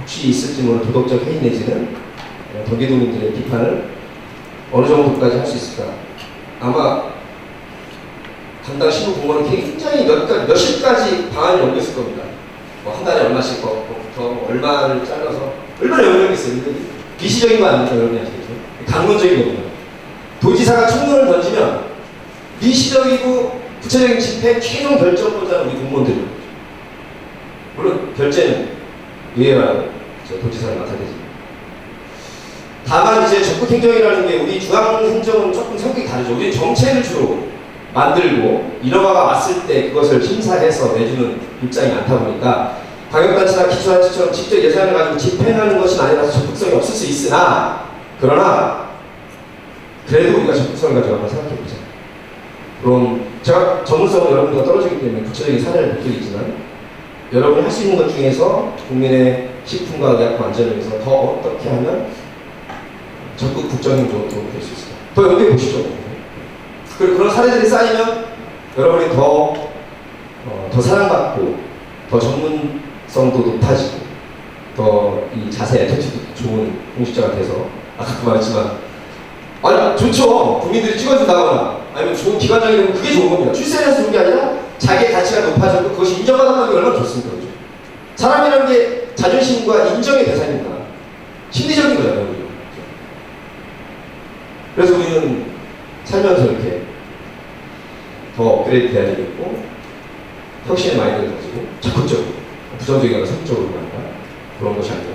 Speaker 1: 혹시 있을지 모르는 도덕적 해이 내지는 경기도민들의 비판을 어느 정도까지 할 수 있을까. 아마 담당 신부 공무원은 굉장히 몇십가지 방안을 연구했을 겁니다. 뭐 한 달에 얼마씩 부터 얼마를 잘라서 얼마나 연구했겠어요. 비시적인 거 아닙니까? 여러분이 아시겠죠? 강론적인 겁니다. 도지사가 총론을 던지면 미시적이고 구체적인 집회 최종 결정권자는 우리 공무원들이에요. 물론 결재는 의회와 도지사를 맡아야 되지. 다만 이제 적극 행정이라는 게 우리 중앙 행정은 조금 성격이 다르죠. 우리 정책을 주로 만들고 인허가가 왔을 때 그것을 심사해서 내주는 입장이 많다 보니까 광역단체나 기초단체처럼 직접 예산을 가지고 집행하는 것이 아니라서 적극성이 없을 수 있으나, 그러나 그래도 우리가 적극성을 가지고 한번 생각해보자. 그럼 제가 전문성은 여러분들과 떨어지기 때문에 구체적인 사례를 못 드리지만, 여러분이 할 수 있는 것 중에서 국민의 식품과 의약품 안전을 위해서 더 어떻게 하면 적극 국정행정으로 도움이 될 수 있을까? 더 연구해 보시죠. 그리고 그런 사례들이 쌓이면 여러분이 더 사랑받고 더 전문성도 높아지고 더 이 자세, 애터치도 좋은 공직자가 돼서, 아까도 말했지만 아니 좋죠. 국민들이 찍어준다거나 아니면 좋은 기관장이 되면 그게 좋은 겁니다. 출세해서 좋은 게 아니라 자기의 가치가 높아지고 그것이 인정받는다는 게 얼마나 좋습니까? 그렇죠? 사람이라는 게 자존심과 인정의 대상입니다. 심리적인 거잖아요. 그렇죠? 그래서 우리는 살면서 이렇게 더 업그레이드 돼야 되겠고, 혁신의 마인드를 가지고 적극적으로, 부정적이거나 성적으로 말한다, 그런 것이 아니라.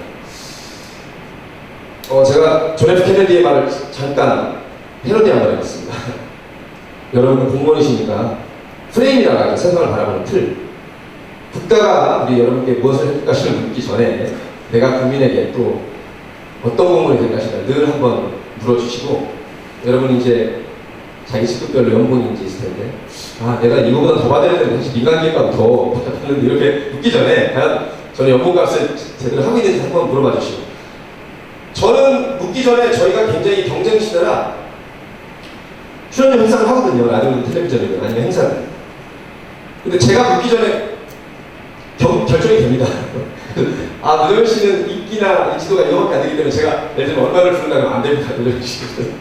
Speaker 1: 제가 존 F 케네디의 말을 잠깐 패러디 한번 해봤습니다. 여러분은 공무원이시니까 프레임이라고 하죠. 세상을 바라보는 틀. 국가가 우리 여러분께 무엇을 해줄 것을 묻기 전에 내가 국민에게 또 어떤 공무원이 될 것인가 늘 한번 물어주시고, 여러분이 이제 자기 직급별로 연봉인지 있을 텐데, 아 내가 이거보다 더 받아야 되는데 사실 민간기획과도 더 받았는데 이렇게 묻기 전에 과연 저는 연봉값을 제대로 하고 있는지 한번 물어봐 주시고, 저는 묻기 전에 저희가 굉장히 경쟁 시대라 출연료 행사를 하거든요. 라디오, 텔레비전이든 아니면 행사를. 근데 제가 묻기 전에 결정이 됩니다. 아, 노정현 씨는 인기나 인지도가 이거밖에 안 되기 때문에 제가 예를 들면 얼마를 부른다면 안 됩니다. 노정현 씨는.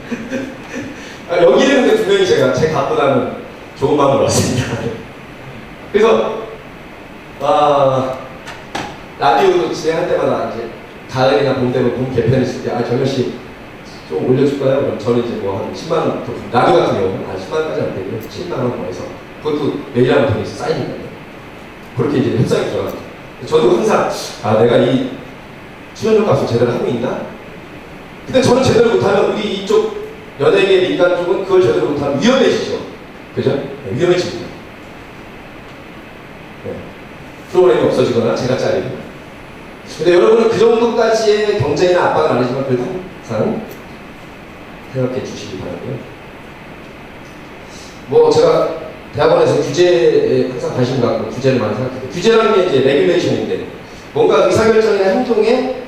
Speaker 1: 여기는 근데 분명히 제가 제 값보다는 좋은 마음으로 왔습니다. 그래서 라디오 진행할 때마다 이제 가을이나 봄 되면 봄 개편 있을 때 정현 씨 좀 올려줄까요? 그럼 저는 이제 뭐 한 10만 원 더, 라디오 같은 경우는 10만 원까지 안 되고요. 7만 원 더 해서 그것도 매일 하면 돈이 쌓이는 거예요. 그렇게 이제 협상이 들어갑니다. 저도 항상 내가 이 출연료 값을 제대로 하고 있나? 근데 저는 제대로 못하면 우리 이쪽 연예계 민간 쪽은 그걸 제대로 못하면 위험해지죠. 그죠? 네, 위험해집니다. 네. 프로그램이 없어지거나 제가 잘리고. 근데 여러분은 그 정도까지의 경쟁이나 압박은 아니지만 그래도 항상 생각해 주시기 바라고요. 뭐 제가 대학원에서 규제에 항상 관심 갖고 규제를 많이 생각해요. 규제라는 게 이제 레귤레이션인데 뭔가 의사결정이나 행동에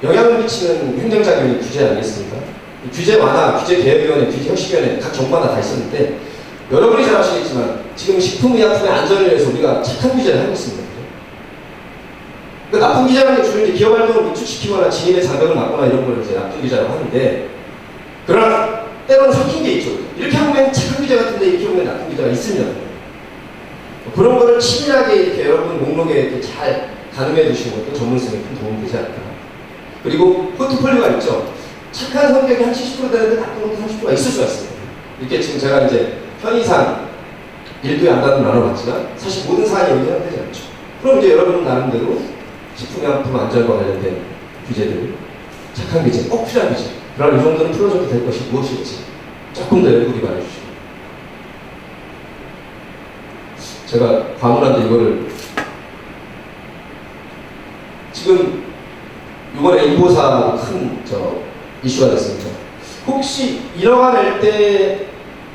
Speaker 1: 영향을 미치는 행정작용이 규제 아니겠습니까? 규제 완화, 규제 개혁위원회, 규제 혁신위원회 각 정부마다 다 있었는데 여러분이 잘 아시겠지만 지금 식품의약품의 안전을 위해서 우리가 착한 규제를 하고 있습니다. 그러니까 나쁜 규제라는 게 주로 이제 기업 활동을 위축시키거나 진입의 장벽을 막거나 이런 걸 이제 나쁜 규제라고 하는데 그러나 때로는 섞인 게 있죠. 이렇게 보면 착한 규제 같은데 이렇게 보면 나쁜 규제가 있으면 그런 거를 치밀하게 이렇게 여러분 목록에 이렇게 잘 가늠해 두시는 것도 전문성에 큰 도움이 되지 않을까. 그리고 포트폴리오가 있죠. 착한 성격이 한 70% 되는데 나쁜 것도 30%가 있을 수가 있습니다. 이렇게 지금 제가 이제 편의상 1도에 안다는 나눠봤지만 사실 모든 사안이 여기 해당되지 않죠. 그럼 이제 여러분 나름대로 식품의약품 안전과 관련된 규제들, 착한 규제, 꼭 필요한 규제, 그러나 이 정도는 풀어줘도 될 것이 무엇일지 조금 더 열심히 말해주시고 제가 과문한데 이거를 지금 이번에 인보사 큰 이슈가 됐습니다. 혹시 1억원 낼 때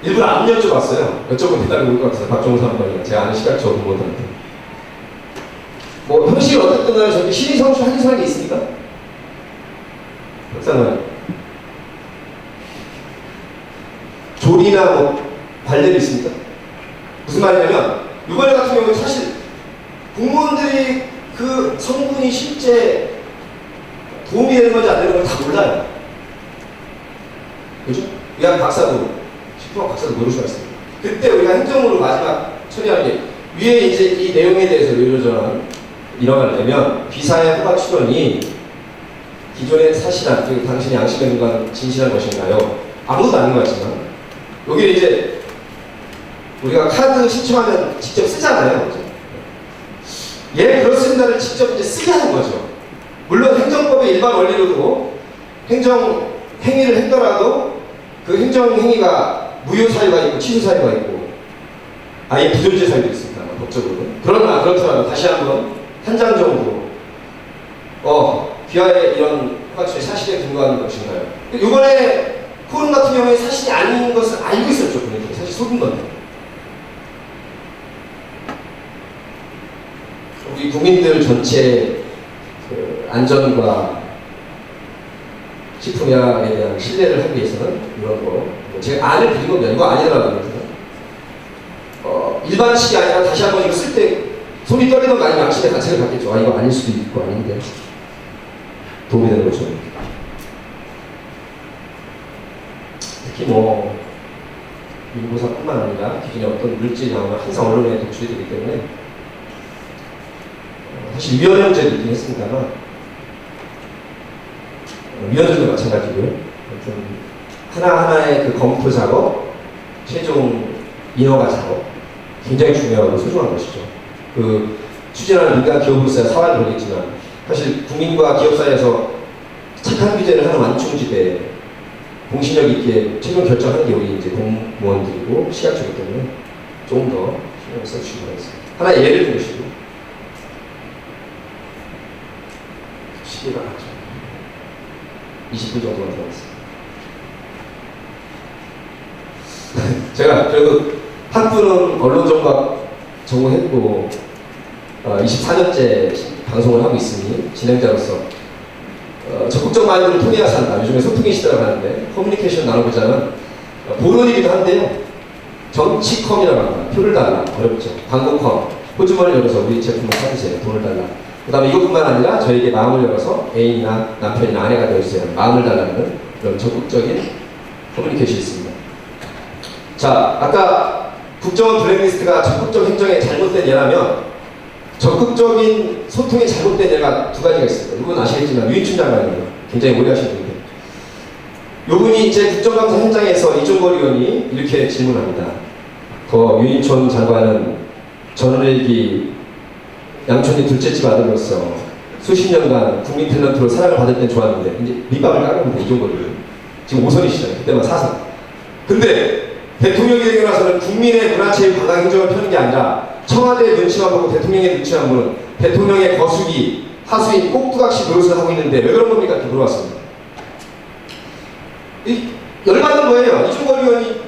Speaker 1: 일부러 안 여쭤봤어요. 여쭤보면 대답이 올 것 같아서 박종선 선배가 제가 아는 시각처 공무원한테 뭐 형식이 어떻든 저기 신의 성취 확인서라는 게 있습니까? 박사님 조리나 뭐 관련이 있습니까? 무슨 말이냐면 이번에 같은 경우는 사실 공무원들이 그 성분이 실제 도움이 되는 건지 안 되는 건지 다 몰라요. 그죠? 의학 박사도 식품학 박사도 모를 수가 있습니다. 그때 우리가 행정으로 마지막 처리하는 게 위에 이제 이 내용에 대해서 이러저런 인허가를 내면 비사의 허가 출원이 기존의 사실한 그리고 당신의 양심에 관한 진실한 것인가요? 아무것도 아닌 것 같지만 여기를 이제 우리가 카드 신청하면 직접 쓰잖아요. 그렇죠? 예, 그렇습니다를 직접 이제 쓰게 하는 거죠. 물론 행정법의 일반 원리로도 행정 행위를 했더라도 그 행정 행위가 무효 사유가 있고 취소 사유가 있고 아예 부존재 사유도 있습니다. 법적으로. 그러나 그렇더라도 다시 한번 한 장 정도 귀하의 이런 허가처의 사실에 근거하는 것인가요? 이번에 코론 같은 경우에 사실이 아닌 것을 알고 있었죠. 본인들이 사실 속은 건데 우리 국민들 전체 그 안전과 식품약에 대한 신뢰를 하기 위해서는 이런 거 제가 안을 드린 겁니다. 이거 아니더라고요. 일반식이 아니라 다시 한번 이거 쓸 때 손이 떨리던 거 아니면 양심의 가책을 받겠죠. 아 이거 아닐 수도 있고 아닌데 도움이 되는 거죠. 특히 뭐 인보사뿐만 아니라 기존의 어떤 물질 양은 항상 언론에 노출이 되기 때문에 사실 위헌 문제도 있긴 했습니다만 위헌들도 마찬가지고요. 하나하나의 그 검토 작업, 최종 인허가 작업 굉장히 중요하고 소중한 것이죠. 그 추진하는 민간 기업으로서야 사활이 걸리지만 사실 국민과 기업 사이에서 착한 규제를 하는 완충지대 공신력 있게 최종 결정하는 게 우리 이제 공무원들이고 시각처이기 때문에 조금 더 신경을 써주시기 바라겠습니다. 하나의 예를 든 것이고 시계가 나죠. 20분 정도만 들어갔습니다. 제가 그래도 학부는 언론정보학 전공했고 24년째 방송을 하고 있으니 진행자로서 적극적 마인드를 통해야 산다. 요즘에 소통의 시대라고 하는데 커뮤니케이션 나눠보자는 본원이기도 한데요. 정치컴이라고 합니다. 표를 달라. 어렵죠. 광고컴. 호주머니를 열어서 우리 제품을 사주세요. 돈을 달라. 그 다음에 이것뿐만 아니라 저에게 마음을 열어서 애인이나 남편이나 아내가 되어주세요. 마음을 달라는 그런 적극적인 커뮤니케이션이 있습니다. 자, 아까 국정원 블랙리스트가 적극적 행정에 잘못된 예라면 적극적인 소통에 잘못된 예가 두 가지가 있습니다. 이건 아시겠지만 유인춘 장관이에요. 굉장히 오래 하신 분인데 이분이 이제 국정감사 현장에서 이종걸 의원이 이렇게 질문합니다. 유인춘 장관은 전원일기 양촌이 둘째 집 아들로서 수십 년간 국민 탤런트로 사랑을 받을 땐 좋았는데 이제 밑밥을 깔아봅니다. 이종걸 의원. 지금 5선이시잖아요. 그때만 4선. 근데 대통령이 되고 나서는 국민의 문화체육 관광 행정을 펴는 게 아니라 청와대의 눈치만 보고 대통령의 눈치만 보는 대통령의 거수기, 하수인 꼭두각시 노릇을 하고 있는데 왜 그런 겁니까? 이렇게 물어봤습니다. 열받는 거예요. 이종걸 의원이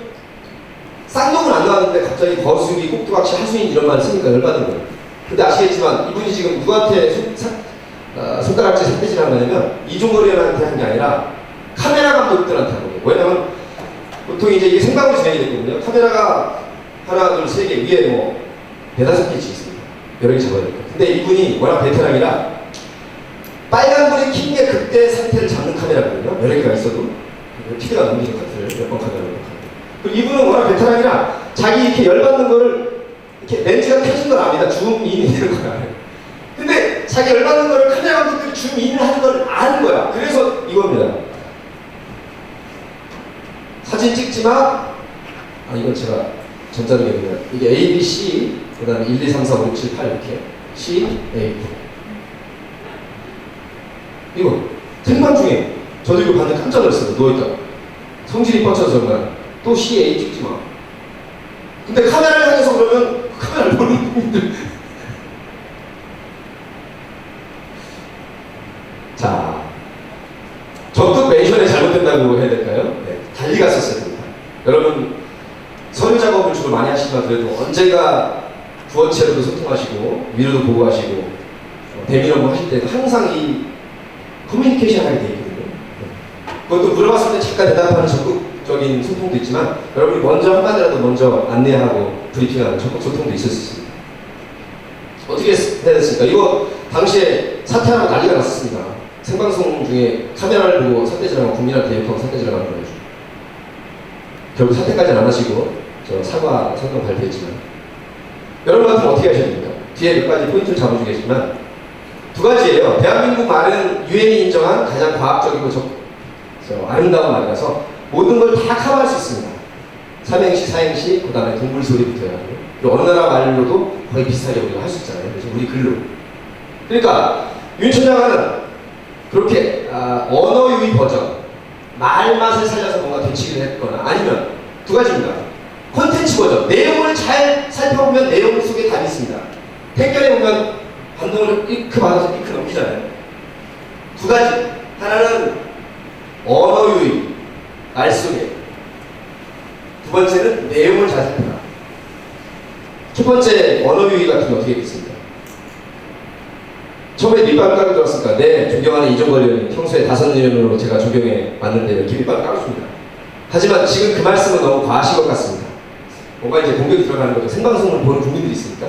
Speaker 1: 쌍욕은 안 나왔는데 갑자기 거수기, 꼭두각시, 하수인 이런 말을 쓰니까 열받는 거예요. 근데 아시겠지만 이분이 지금 누구한테 손가락질 삿대질 한 거냐면 이종걸 의원한테 한 게 아니라 카메라 감독들한테 한 거예요. 왜냐면 보통 이제 이게 생방으로 진행이 됐거든요. 카메라가 하나, 둘, 세 개 위에 뭐 대다섯 개씩 있습니다. 여러 개 잡아야 돼요. 근데 이분이 워낙 베테랑이라 빨간불이 킨 게 그때 상태를 잡는 카메라거든요. 여러 개가 있어도 PD가 넘기는 카트를 몇 번 카메라로. 그리고 이분은 워낙 베테랑이라 자기 이렇게 열받는 거를 이렇게 렌즈가 켜진 걸 압니다. 줌인이 되는 거야. 근데 자기 열받는 거를 카메라 감독들이 줌인을 하는 걸 아는 거야. 그래서 이겁니다. 사진 찍지 마. 아, 이건 제가 전자등이거든요. 이게 A, B, C, 그 다음에 1, 2, 3, 4, 5, 6, 7, 8 이렇게 C, A. 이거 생방 중에 저도 이거 봤는데 깜짝 놀랐어요. 누워있다가 성질이 뻗쳐서 정말 또 C, A 찍지 마. 근데 카메라를 향해서 그러면 그 카메라를 보는 분들 자, 적극 멘션에 잘못된다고 해야 될까요? 네, 달리 갔었어야 됩니다. 여러분 서류 작업을 주로 많이 하시지만 그래도 언제가 부어체로도 소통하시고 위로도 보고하시고 대미업무 하실 때도 항상 이 커뮤니케이션 하게 돼 있거든요. 네. 그것도 물어봤을 때 잠깐 대답하는 적극적인 소통도 있지만 여러분이 먼저 한마디라도 먼저 안내하고 브리핑하는 적극 소통도 있을 수 있습니다. 어떻게 해야 됐습니까? 이거 당시에 사퇴하고 난리가 났었습니다. 생방송 중에 카메라를 보고 삿대질하고 국민한테 욕하고 삿대질하고 하는 거죠. 결국 사퇴까지는 안 하시고 저 사과 성명 발표했지만 여러분 같으면 어떻게 하셔야 됩니까? 뒤에 몇 가지 포인트를 잡아주겠지만 두 가지예요. 대한민국 말은 유엔이 인정한 가장 과학적이고 아름다운 말이라서 모든 걸 다 커버할 수 있습니다. 삼행시, 사행시, 그 다음에 동물 소리부터 해가지고 그리고 어느 나라 말로도 거의 비슷하게 우리가 할 수 있잖아요. 그래서 우리 글로. 그러니까 윤 총장은 그렇게 언어 유희 버전, 말맛을 살려서 뭔가 되치기를 했거나 아니면 두 가지입니다. 콘텐츠 버전, 내용을 잘 살펴보면 내용 속에 답이 있습니다. 택견에 보면 반동을 이크 받아서 이크 넘기잖아요. 두 가지. 하나는 언어 유희, 말 속에. 두 번째는 내용을 잘 살펴라. 첫 번째 언어 유희 같은 게 어떻게 있겠습니까? 처음에 밑밥 깔고 들었으니까 네, 존경하는 이종걸 의원님 평소에 5년으로 제가 존경해 왔는데 이렇게 밑밥 깔았습니다. 하지만 지금 그 말씀은 너무 과하신 것 같습니다. 뭔가 이제 공격이 들어가는 거죠. 생방송을 보는 국민들이 있으니까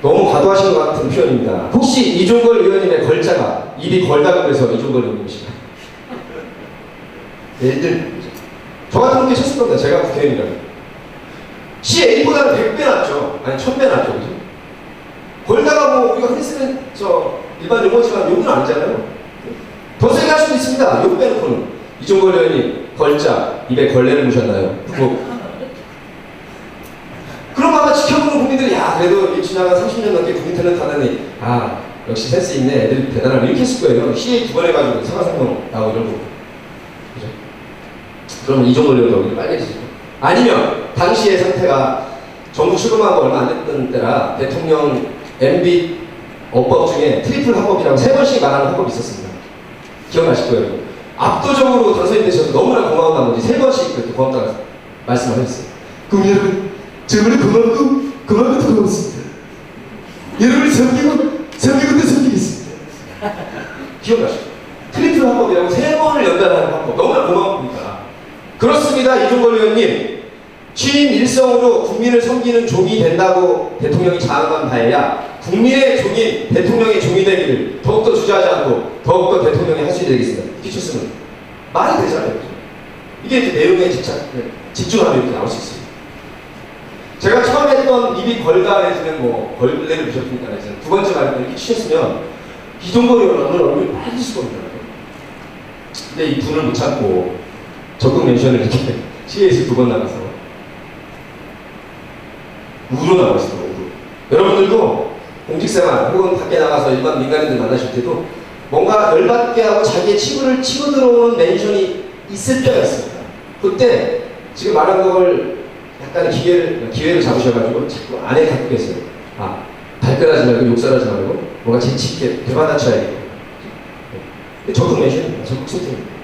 Speaker 1: 너무 과도하신 것 같은 표현입니다. 혹시 이종걸 의원님의 걸자가 입이 걸다고 그래서 이종걸 의원님이신가요? 예를 들면 저 같은 분께 쳤을 겁니다. 제가 국회의원이라면 CA보다는 100배 낫죠. 아니 1000배 낫죠. 그죠? 걸다가 뭐 우리가 흔히 쓰는 일반 용어지만 욕은 아니잖아요. 더 세게 할 수도 있습니다. 욕 빼놓고는. 이종걸 의원님 걸자 입에 걸레를 무셨나요? 그럼 아마 지켜보는 국민들이 야 그래도 일춘하가 30년 넘게 국민 탤런트 하다니 아 역시 센스 있네 애들이 대단하네 이렇게 했을 거예요. CA 2번 해가지고 사과성명 나오고 이런 거. 그죠? 그러면 이종걸 의원도 얼굴이 빨개지죠. 아니면 당시의 상태가 정부 출범한 거 얼마 안 됐던 때라 대통령 MB 어법 중에 트리플 합법이라고 3번씩 말하는 합법이 있었습니다. 기억나실 거예요. 압도적으로 당선이 되셔서 너무나 고마운 나머지 3번씩 그렇게 고맙다고 말씀을 하셨어요. 그럼 여러분 저번에 그만큼 고맙습니다. 여러분이 섬기고 또 섬기겠습니다. 기억나시죠? 트리플 합법이라고 3번을 연달아하는 합법 너무나 고마웁니다. 그렇습니다. 이종걸 의원님 취임 일성으로 국민을 섬기는 종이 된다고 대통령이 자언한 바에야 국민의 종인 대통령의 종이 되기를 더욱더 주저하지 않고 더욱더 대통령이 할 수 있게 되겠습니다. 이렇게 쳤으면 말이 되잖아요. 이게 이제 내용에 집중하면 이렇게 나올 수 있습니다. 제가 처음 했던 입이 걸다 내지는 뭐 걸레를 부셨으니까 내지는 두 번째 말을 이렇게 치셨으면 이종걸 의원은 얼굴이 빨개질 겁니다. 근데 이 분을 못 참고 적극 멘션을 이렇게 CA에서 2번 나가서 우로 나와 있어요. 우로. 여러분들도 공직생활 혹은 밖에 나가서 일반 민간인들 만나실 때도 뭔가 열받게 하고 자기의 치부를 치고 들어오는 멘션이 있을 때가 있습니다. 그때 지금 말한 걸 약간의 기회를 잡으셔가지고 자꾸 안에 갖고 계세요. 아, 발끈하지 말고 욕설하지 말고 뭔가 재치 있게 되받아쳐야 돼요. 적극 멘션입니다. 적극 소통입니다.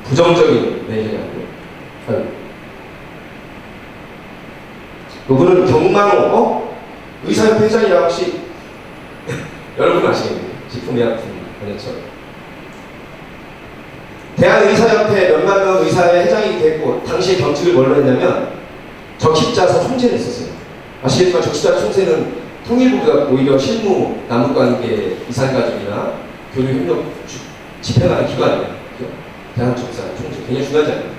Speaker 1: 부정적인 매니저가 아니고요. 그분은 경망호 의사협회 회장이라고 혹시 여러분 아시겠네요. 식품의약품 원예처럼 대한의사협회 몇만 명 의사의 회장이 됐고 당시에 경직을 뭘로 했냐면 적십자사 총재를 했었어요. 아시겠지만 적십자사 총재는 통일부가 오히려 실무 남북관계 이산가족이나 교류협력 집행하는 기관이에요. 대한적십자사 총재 굉장히 중요하잖아요.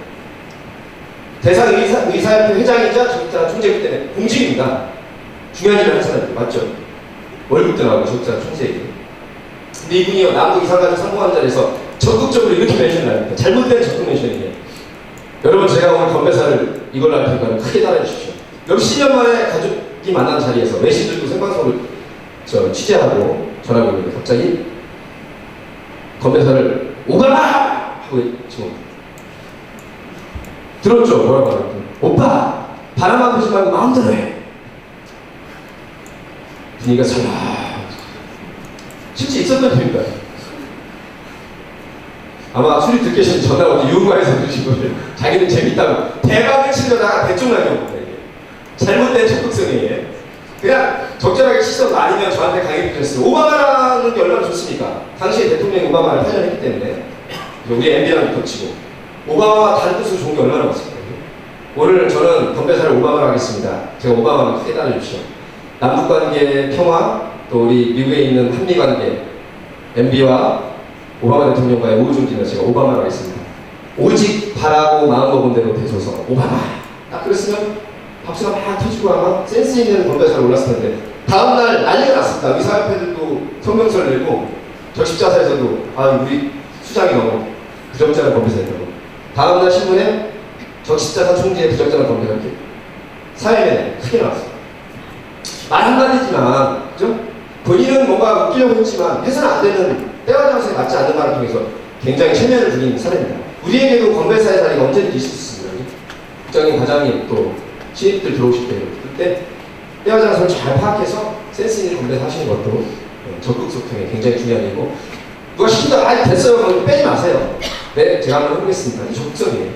Speaker 1: 대상의사협회 회장이자 적십자사 총재이기 때문에 공직입니다. 중요한 일을 하는 사람이에요. 맞죠? 월급도 나오고 적십자사 총재이고. 근데 이분이 남북 이산가족 상봉환자에서 적극적으로 이렇게 멘션을 합니다. 잘못된 적극 멘션이에요. 여러분 제가 오늘 건배사를 이걸로 할 테니까 크게 따라해 주십시오. 몇 십 년 만에 가족이 만난 자리에서 외신들도 생방송을 취재하고 전하고 있는데 갑자기 건배사를 오가라! 하고 지금 들었죠? 뭐라고 하는지. 오빠! 바람만 피지 말고 마음대로 해. 분위기가 살라. 실제 있었던 일입니다. 아마 술이 듣기 전에 전화 어디 유흥가에서 드신 거예요. 자기는 재밌다고 대박을 치려다가 대충 나는 겁니다. 잘못된 적극성이에요. 그냥 적절하게 치서도 아니면 저한테 강의를 주셨어요. 오바마라는 게 얼마나 좋습니까? 당시에 대통령이 오바마를 파견했기 때문에 우리 MB랑 겹치고 오바마와 단뜻으로 좋은 게 얼마나 많습니까? 오늘 저는 건배사를 오바마로 하겠습니다. 제가 오바마를 크게 따라주십시오. 남북관계 평화, 또 우리 미국에 있는 한미관계, MB와 오바마 대통령과의 우호중진을 제가 오바마로 하겠습니다. 오직 바라고 마음먹은 대로 되소서 오바마. 딱 그랬으면 박수가 막 터지고 아마 센스 있는 건배사를 올랐을 텐데 다음날 난리가 났습니다. 의사협회들도 성명서를 내고 적십자사에서도 우리 수장이 너무 부적절한 건배사였다고. 다음날 신문에 적십자사 총재의 부적절한 건배가 이렇게 사회에 크게 나왔어요. 말 한마디지만 그죠? 본인은 뭔가 웃기려고 했지만 해서는 안 되는 때와 장소에 맞지 않는 말을 통해서 굉장히 체면을 부린 사례입니다. 우리에게도 건배사의 자리가 언제든지 있을 수 있습니다. 국장님, 과장님, 또 신입들 들어오실 때 그때 때와 장소를 잘 파악해서 센스 있는 건배사 하시는 것도 적극 소통에 굉장히 중요한 일이고 누가 시킨다, 됐어요. 빼지 마세요. 네, 제가 한번 해보겠습니다. 이 적극성이에요.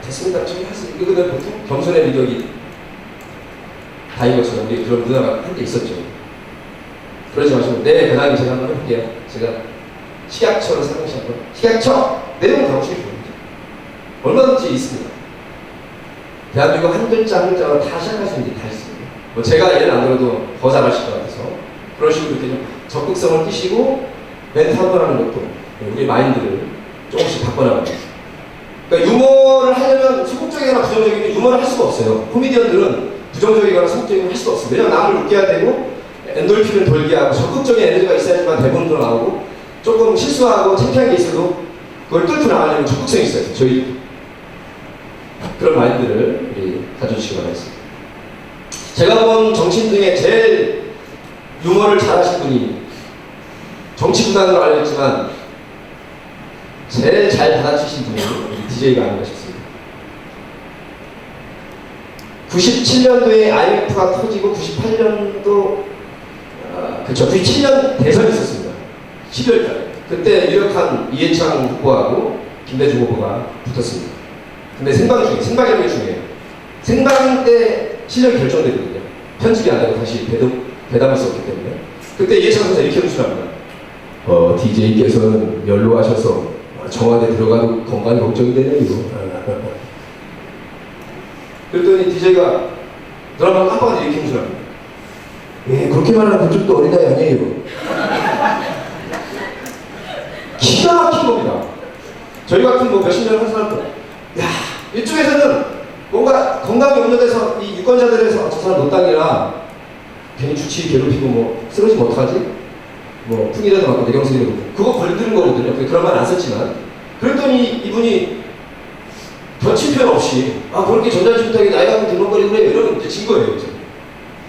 Speaker 1: 됐습니다. 저기 하세요. 이거는 보통 겸손의 미덕이 다인 것처럼 우리 그런 문화가 한때 있었죠. 그러지 마시고, 네, 배당이 제가 한번 해볼게요. 제가 식약처로 상시 한번. 식약처! 내용 가보시기 좋습니다. 얼마든지 있습니다. 대한민국 한 글자 한 글자로 다 시작할 수 있는 게 다 있습니다. 뭐 제가 예를 안 들어도 더 잘하실 것 같아서 그런 식으로 이렇게 좀 적극성을 띄시고 멘트 한 번 하는 것도 우리 마인드를 조금씩 바꿔나가는 거죠. 그러니까 유머를 하려면 소극적이거나 부정적이면 유머를 할 수가 없어요. 코미디언들은 부정적이거나 소극적이거나 할 수가 없어요. 왜냐면 남을 웃게 해야 되고 엔돌핀을 돌게 하고 적극적인 에너지가 있어야지만 대본도 나오고 조금 실수하고 창피한 게 있어도 그걸 뚫고 나가려면 적극성이 있어요. 저희 그런 마인드를 우리 가져주시기 바라겠습니다. 제가 본 정치인 중에 제일 유머를 잘하신 분이 정치구단으로 알려졌지만 제일 잘 받아치신 분이 DJ가 아닌가 싶습니다. 97년도에 IMF가 터지고 98년도 그렇죠. 97년 대선이 있었습니다. 12월달에. 그때 유력한 이해창 후보하고 김대중 후보가 붙었습니다. 근데 생방이 중요해요. 생방 때 실력이 결정되거든요. 편집이 안 되고 다시 배담할 수 없기 때문에. 그때 이해창 선수 이렇게 호출합니다. DJ께서는 연로하셔서 청와대 들어가도 건강이 걱정이 되네요. 그랬더니 DJ가 드라마 깜빡이 이렇게 호출합니다. 예, 그렇게 말하면 그쪽도 어린아이 아니에요. 기가 막힌 겁니다. 저희 같은 뭐 몇십 년 한 사람도 야, 이쪽에서는 뭔가 건강이 없는 데서 이 유권자들에서 저 사람 노땅이라 괜히 주치 괴롭히고 뭐 쓰러지면 어떡하지? 뭐 풍이라도 맞고 내경색이라도 그거 걸리는 거거든요. 그런 말 안 썼지만 그랬더니 이분이 덧친 표현 없이 그렇게 전자주택이 나이가 들먹거리고 그래 이러면 이제 진 거예요. 이제.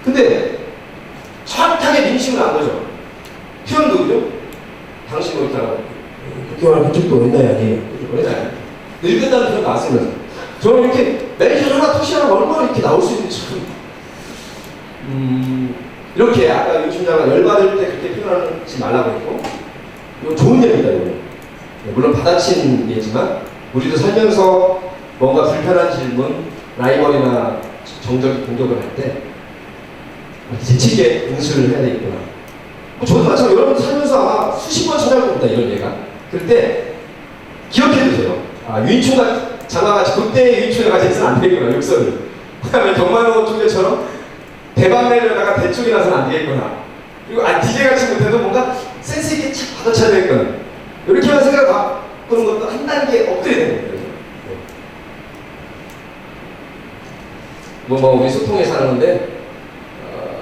Speaker 1: 근데 정확하게 민심을 안 거죠. 표현도 그죠? 당신 뭐 있다가 그렇게 말하면 그쪽도 어린아이 아니에요. 어린아이 늙은다는 표현 나왔으면서 저는 이렇게 매니저 하나 토시하나 얼마나 이렇게 나올 수 있는지 이렇게 아까 유 팀장가 열받을 때 그렇게 표현하지 말라고 했고 이거 좋은 얘기다 이거. 물론 받아친 예지만 우리도 살면서 뭔가 불편한 질문, 라이벌이나 정적인 공격을 할 때 재치있게 응수를 해야 되겠구나. 저도 마찬가지로 여러분 살면서 아마 수십 번 찾아올 겁니다, 이런 예가. 그럴 때 기억해두세요. 아, 유인충과 장화같이 그때의 유인충에 같이 있으면 안 되겠구나, 욕설을. 그다음에 경만호 쪽에처럼 대박 내려다가 대쪽이 나서는 안 되겠구나. 그리고 DJ같이 못해도 뭔가 센스있게 착 받아쳐야 되겠구나. 이렇게만 생각을 바꾸는 것도 한 단계 업그레이드 됩니다. 우리 소통에 사는 건데,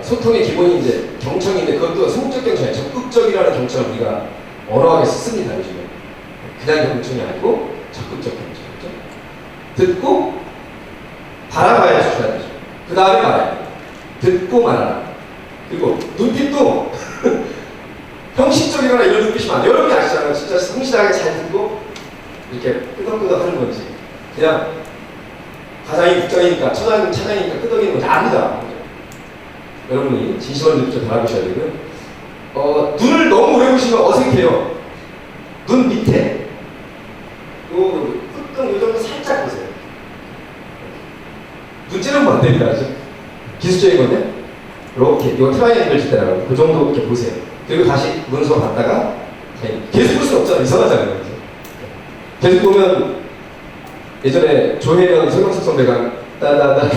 Speaker 1: 소통의 기본이 이제 경청인데, 그것도 소극적 경청이에요. 적극적이라는 경청을 우리가 언어학에 씁니다, 요즘에. 그냥 경청이 아니고, 적극적 경청이죠. 듣고, 바라봐야지 줘야 되죠. 그 다음에 말해야 돼요. 듣고 말하라. 그리고 눈빛도 형식적이거나 이런 눈빛이면 안 돼요. 여러분이 아시잖아요. 진짜 성실하게 잘 듣고 이렇게 끄덕끄덕 하는 건지, 그냥 과장이 국장이니까 차장이니까 끄덕이는 건지 압니다. 여러분이 진심으로 느껴 바라보셔야 되고요. 눈을 너무 오래 보시면 어색해요. 눈 밑에 요 정도 살짝 보세요. 눈 찌르면 안 됩니다. 기술적인 건데 이렇게 이거 트라이앵글 짓더라고요. 그 정도 이렇게 보세요. 그리고 다시 문서 봤다가 계속 볼 수는 없잖아요. 이상하잖아요. 계속 보면 예전에 조혜련 서경석 선배가 따다다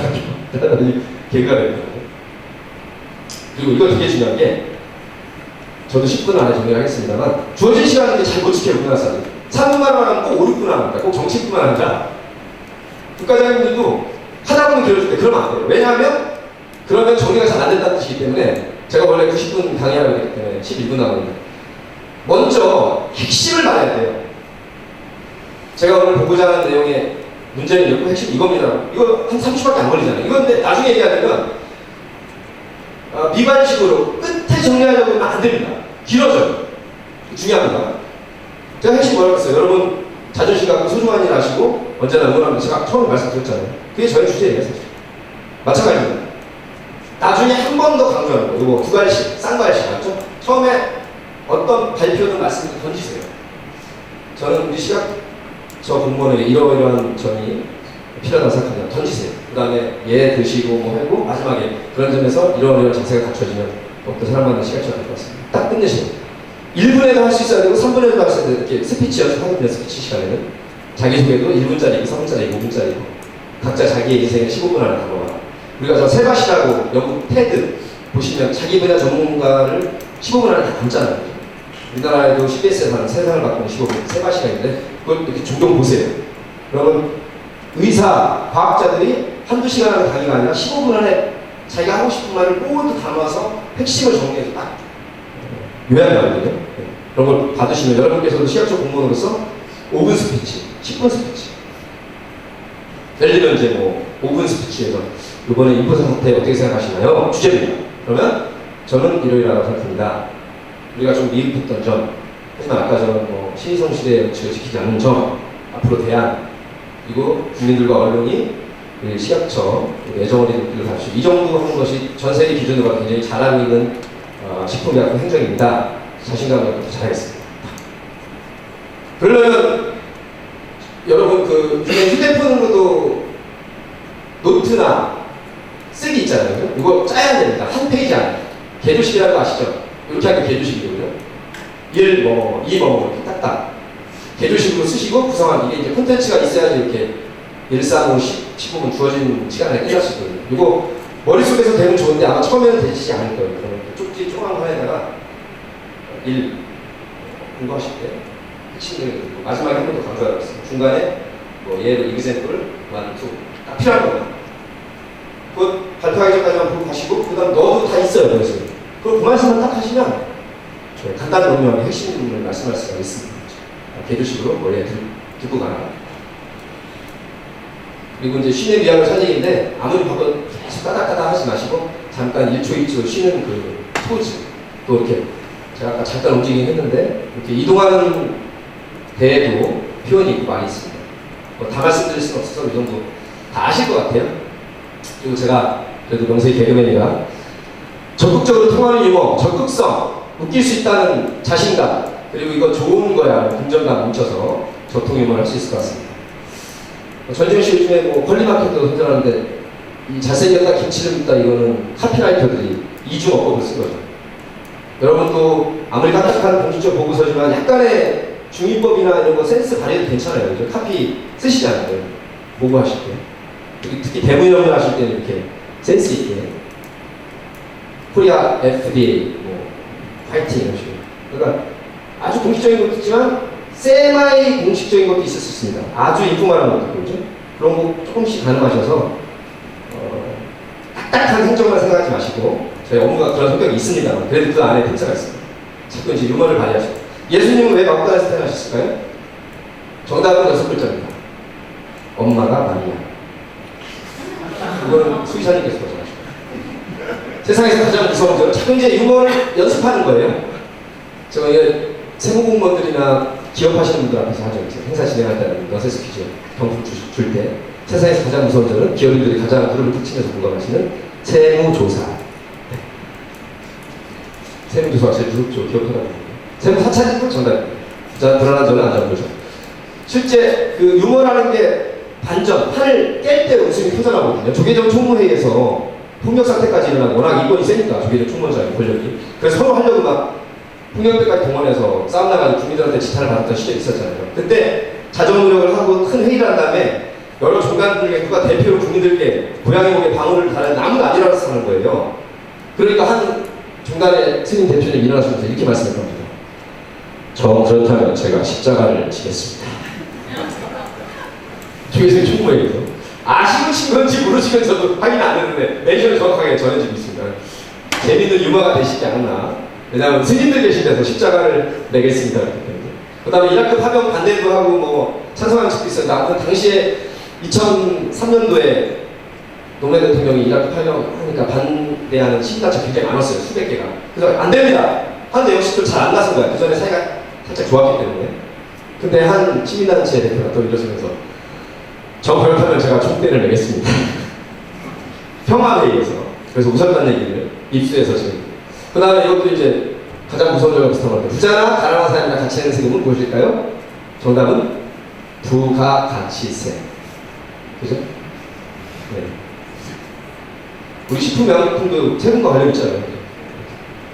Speaker 1: 개그가 됩니다. 그리고 이거 되게 중요한 게, 저도 10분 안에 정리를 하겠습니다만, 주어진 시간인데 잘 못 지켜요, 우리나라 사람들. 3분만 하면 꼭 5, 6분 합니다. 꼭 정치뿐만 아니라 국가장님들도 하다 보면 길어질 때 그러면 안 돼요. 왜냐하면 그러면 정리가 잘 안 된다는 뜻이기 때문에, 제가 원래 90분 강의하고 있기 때문에 11분 나오는데, 먼저 핵심을 말해야 돼요. 제가 오늘 보고자 하는 내용의 문제는 이렇고 핵심 이겁니다. 이거 한 30초밖에 안 걸리잖아요. 이건데 나중에 얘기하면 미관식으로 끝에 정리하려고 하면 안 됩니다. 길어져요. 중요합니다. 제가 핵심 뭐라고 했어요? 여러분 자존심 갖고 소중한 일 하시고 언제나 응원합니다. 제가 처음에 말씀드렸잖아요. 그게 저희 주제예요, 사실. 마찬가지입니다. 나중에 한 번 더 강조하는 거예요. 이거 두 가지씩, 쌍발씩 맞죠? 처음에 어떤 발표든 말씀을 던지세요. 저는 우리 저 공무원에게 이러이러한 점이 필요하다고 생각합니다. 던지세요. 그 다음에 예 드시고 뭐 하고 마지막에 그런 점에서 이러이러한 자세가 갖춰지면 어떤 사람 만나는 시간이 될 것 같습니다. 딱 끝내시면 1분에도 할 수 있어야 되고 3분에도 할 수 있어야 되고, 이렇게 스피치 연습하거든요. 스피치 시간에는 자기소개도 1분짜리, 3분짜리, 5분짜리 각자 자기의 인생을 15분 안에 담아와라. 우리가 저 세바시라고 영국 테드 보시면 자기 분야 전문가를 15분 안에 다 담잖아요. 우리나라에도 CBS에서 하는 세상을 바꾸는 15분 세바시가 있는데, 그걸 이렇게 종종 보세요. 여러분 의사, 과학자들이 한두 시간 하는 강의가 아니라 15분 안에 자기가 하고 싶은 말을 모두 담아서 핵심을 정리해서 딱 요약하거든요. 그런 걸 받으시면 여러분께서도 시각적 공무원으로서 5분 스피치, 10분 스피치, 예를 들면 이제 뭐 5분 스피치에서 이번에 인포사 사태 어떻게 생각하시나요? 주제입니다. 그러면 저는 이러이러하다고 생각합니다. 우리가 좀 미흡했던 점, 하지만 아까 전 신의성실의 원칙을 지키지 않는 점, 앞으로 대안, 그리고 국민들과 언론이 시각처, 애정어린 눈길을 가지고 이 정도 하는 것이 전 세계 기준으로 굉장히 잘하고 있는 식품의약품 행정입니다. 자신감을 갖고 잘하겠습니다. 그러면 여러분 휴대폰으로도 노트나 쓰기 있잖아요. 이거 짜야 됩니다. 한 페이지 안에. 개조식이라는 거 아시죠? 이렇게 하면 개조식이거든요. 1, 2, 이렇게 딱딱. 개조식으로 쓰시고 구성한, 이게 이제 콘텐츠가 있어야지 이렇게 1, 3, 5, 10, 15분 주어진 시간에 끝날 수 있거든요. 이거 머릿속에서 되면 좋은데 아마 처음에는 되지 않을 거예요. 그러면 쪽지 조그만 거에다가 1, 공부하실 때 핵심을 그리고 마지막에 한 번 더 강조하고 있습니다. 중간에 예로 example 1, 2 딱 필요한 겁니다. 그 발표하기 전까지만 보고 가시고, 그 다음 너도 다 있어요. 그래서 그 말씀만 딱 하시면 간단한 논명의 핵심을 말씀할 수가 있습니다. 개조식으로 머리에 듣고 가라. 그리고 이제 쉰의 미학을 살리기인데, 아무리 봐도 계속 까닥까닥 하지 마시고 잠깐 1초 2초 쉬는 그 포즈, 또 이렇게 제가 아까 잠깐 움직이긴 했는데 이렇게 이동하는 데에도 표현이 많이 있습니다. 다 말씀드릴 수는 없어서 이 정도 다 아실 것 같아요. 그리고 제가 그래도 명색이 개그맨이라 적극적으로 통하는 유머, 적극성, 웃길 수 있다는 자신감, 그리고 이거 좋은 거야 긍정감 뭉쳐서 저통 유머를 할 수 있을 것 같습니다. 전지현 씨 요즘에 뭐 컬리마켓도 흔들었는데 이 잘생겼다 김치를 묻다 이거는 카피라이터들이 이중어법을 쓴 거죠. 여러분도 아무리 딱딱한 공식적 보고서지만 약간의 중의법이나 이런 거 센스 발휘해도 괜찮아요. 그죠? 카피 쓰시잖아요. 보고하실 때. 특히 대문 연구 하실 때는 이렇게 센스 있게 코리아 FDA 뭐 파이팅 이런 식으로. 그러니까 아주 공식적인 것도 있지만 세마이 공식적인 것도 있을 수 있습니다. 아주 이쁘만한 것도 있죠. 그런 거 조금씩 가능하셔서 딱딱한 행정만 생각하지 마시고 저희 업무가 그런 성격이 있습니다. 그래도 그 안에 틈새가 있습니다. 자꾸 이제 유머를 발휘하시고 예수님은 왜 막다라에서 태어나셨을까요? 정답은 6글자입니다. 엄마가 마리아. 그거는 수의사님께서 말씀하셨어요. 세상에서 가장 무서운 점은 자꾸 이제 유머를 연습하는 거예요. 제가 이게 세무공무원들이나 기업하시는 분들 앞에서 하죠. 행사 진행할 때는 너세스 퀴즈 경품 줄 때 세상에서 가장 무서운 점은 기업인들이 가장 그룹을 툭 치면서 공감하시는 세무조사. 세무조사가 제일 무섭죠. 기억하다 보면. 세무사찰이 정답입니다. 불안한 점은 안 잡는 거죠. 실제 그 유머라는 게 반전, 판을 깰 때 웃음이 터져나거든요. 조계종 총무회의에서 폭력 사태까지 일어나고 워낙 이권이 세니까 조계종 총무장의 권력이. 그래서 서로 하려고 막 폭력배까지 동원해서 싸움 나가지고 국민들한테 지탄을 받았던 시절이 있었잖아요. 그때 자정 노력을 하고 큰 회의를 한 다음에 여러 종단들에게 누가 대표로 국민들께 고향의 목에 방울을 달는 아무도 안 일어나서 하는 거예요. 그러니까 한 종단의 스님 대표님 일어나시면서 이렇게 말씀을 합니다. 그렇다면 제가 십자가를 지겠습니다. 조계종 총무회의에서 아시고 친 건지 모르시면 저도 확인 안 했는데 멘션을 정확하게 전해주고 있습니다. 재밌는 유머가 되시지 않나. 왜냐하면 스님들 계신 데서 십자가를 내겠습니다. 그 다음에 이라크 파병 반대도 하고 뭐 찬성하는 측도 있었는데 아무튼 당시에 2003년도에 노무현 대통령이 이라크 파병하니까 반대하는 시민단체 굉장히 많았어요. 수백 개가. 그래서 안 됩니다. 하는데 역시 또 잘 안 나선 거야. 그 전에 사이가 살짝 좋았기 때문에. 근데 한 시민단체 대표가 또 이러시면서 그렇다면 제가 총대를 내겠습니다. 평화회의에서. 그래서 웃었다는 얘기를 입수해서 지금. 그 다음에 이것도 이제 가장 무서운 점과 비슷한 건데 부자나 가난한 사람이랑 같이 내는 세금은 무엇일까요? 정답은 부가가치세. 그죠? 네. 우리 식품명품도 세금과 관련 있잖아요.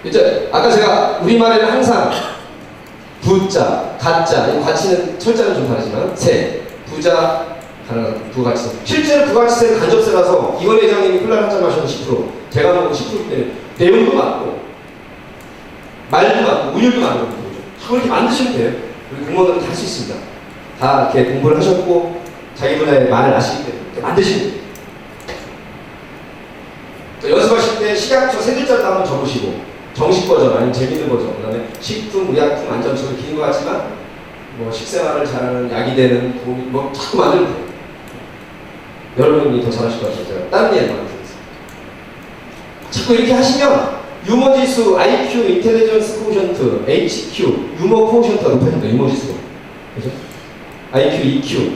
Speaker 1: 이제 아까 제가 우리말에는 항상 부자, 가짜, 이 가치는 철자는 좀 다르지만 세, 부자, 가난한 부가가치세. 실제로 부가가치세는 간접세라서 이원 회장님이 콜라 한잔 마시면 10%, 제가 먹은 10% 때문에 내용도 맞고 말도 맞고 운율도 맞는 거죠. 그렇게 만드시면 돼요. 우리 공무원들은 다 할 수 있습니다. 다 이렇게 공부를 하셨고 자기 분야의 말을 아시기 때문에 이렇게 만드시면 돼요. 연습하실 때 식약처 세 글자를 한번 적으시고 정식 버전 아니면 재밌는 버전, 그 다음에 식품, 의약품, 안전처럼 긴 것 같지만 뭐 식생활을 잘하는 약이 되는 도움이 뭐 자꾸 만들면 돼요. 여러분이 더 잘하실 것 같아요. 제가 다른 예를 만들겠습니다. 자꾸 이렇게 하시면 유머 지수, IQ, 인텔리전스 코션트, HQ, 유머 코션트가 높아집니다. 유머 지수가. 그죠? IQ, EQ,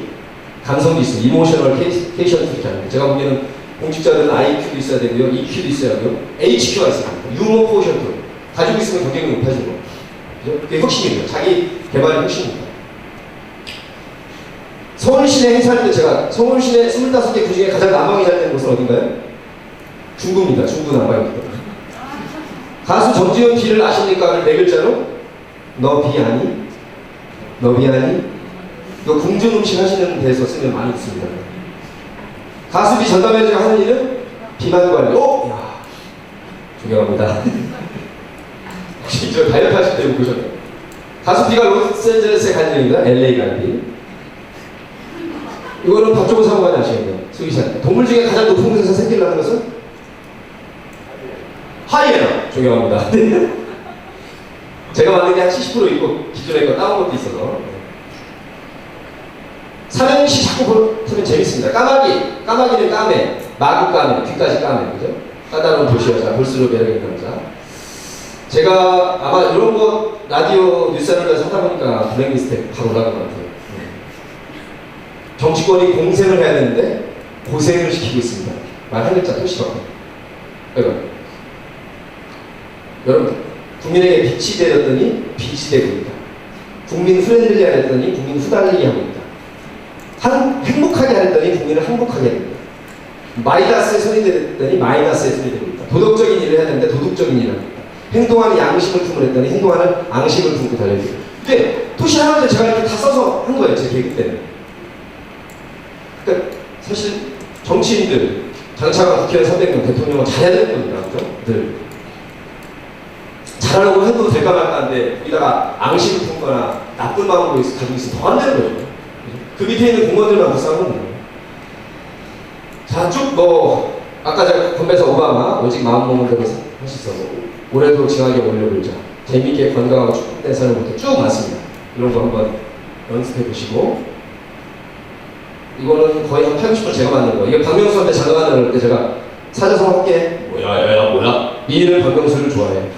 Speaker 1: 감성 지수, 이모셔널 케이션트 이렇게 하는데 제가 보기에는 공직자들은 IQ도 있어야 되고요, EQ도 있어야 하고요, HQ가 있어야 됩니다. 유머 코션트. 가지고 있으면 경쟁력이 높아지는 겁니다. 그죠? 그게 혁신이에요. 자기 개발의 혁신입니다. 서울시내 행사할 때 제가 서울시내 25개 구 중에 가장 난방이 잘 되는 곳은 어딘가요? 중구입니다. 중구 난방입니다. 가수 정지현 비를 아십니까? 네 글자로 너 비 아니? 너 비 아니? 이거 궁중 음식 하시는 데서 쓰면 많이 있습니다. 가수 비 전담회장이 하는 일은 비만 관리. 야, 존경합니다. 혹시 저 다이어트 하실 때 보셨나요? 가수 비가 로스앤젤레스에 간 일입니다. LA 간 비. 이거는 박종호 사무관이 아시겠네요. 수의사. 동물 중에 가장 높은 곳에서 새끼를 낳는 것은? 하이에나. 존경합니다. 제가 만든 게 한 70% 있고 기존에 거 따온 것도 있어서. 삼행시 자꾸 보면 재밌습니다. 까마귀는 까매, 마구 까매, 귀까지 까매, 그죠? 까다로운 도시 여자, 볼수록 매력 있는 남자. 제가 아마 이런 거 라디오 뉴스에서 하다 보니까 블랙리스트에 바로 올라간 것 같아요. 정치권이 공생을 해야 되는데 고생을 시키고 있습니다. 말 한 글자 표시밖에. 여러분, 국민에게 빛이 되었더니 빛이 되고 있다. 국민 프렌들리 하랬더니 국민 후달리게 하고 있다. 행복하게 하랬더니 국민을 항복하게 합니다. 마이너스에 손이 들었더니 마이너스에 손이 들고 있다. 도덕적인 일을 해야 되는데 도덕적인 일을 합니다. 행동하는 양심을 품으려 했더니 행동하는 앙심을 품고 달려있다. 근데 토시 하나를 제가 이렇게 다 써서 한 거예요. 제 계획 때는. 그러니까 사실 정치인들, 장차관 국회의원 300명, 대통령은 잘해야 되는 겁니다. 그죠? 늘. 잘하려고 해도 될까 말까인데 여기다가 앙심을 품거나 나쁜 마음으로 가지고 있으면 더 안 되는 거죠. 그 밑에 있는 공무원들만 불쌍한 겁니다. 자, 쭉 아까 제가 건배사 오바마, 오직 마음먹은 대로 하시서 올해도 징하게 올려보자. 재미있게 건강하고 축복된 삶부터 쭉 많습니다. 이런 거 한번 연습해 보시고. 이거는 거의 한 80번 제가 만든 거. 이게 박명수한테 장가간다 그럴 때 제가 사자성 할게. 뭐야. 미인은 박명수를 좋아해.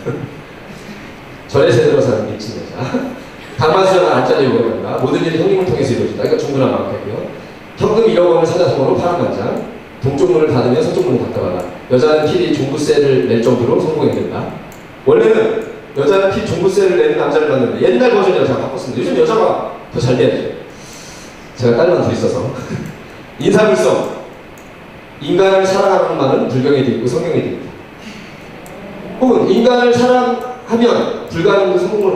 Speaker 1: 절에 새들어 사는 미친 여자. 강만수는 안 잘리고 그런다. 모든 일이 형님을 통해서 이루어진다. 이거 중근한 마음이고요. 현금 1억 원을 사자성어로 파란만장. 동쪽 문을 닫으면 서쪽 문을 닫아봐라. 여자는 필히 종부세를 낼 정도로 성공해야 된다. 원래는 여자는 필히 종부세를 내는 남자를 봤는데 옛날 버전이라 제가 바꿨습니다. 요즘 여자가 더 잘 돼야죠. 제가 딸만 둘 있어서. 인사불성. 인간을 사랑하는 말은 불경에 되어 있고 성경에 되어 있다. 혹은 인간을 사랑하면 불가능한 성공을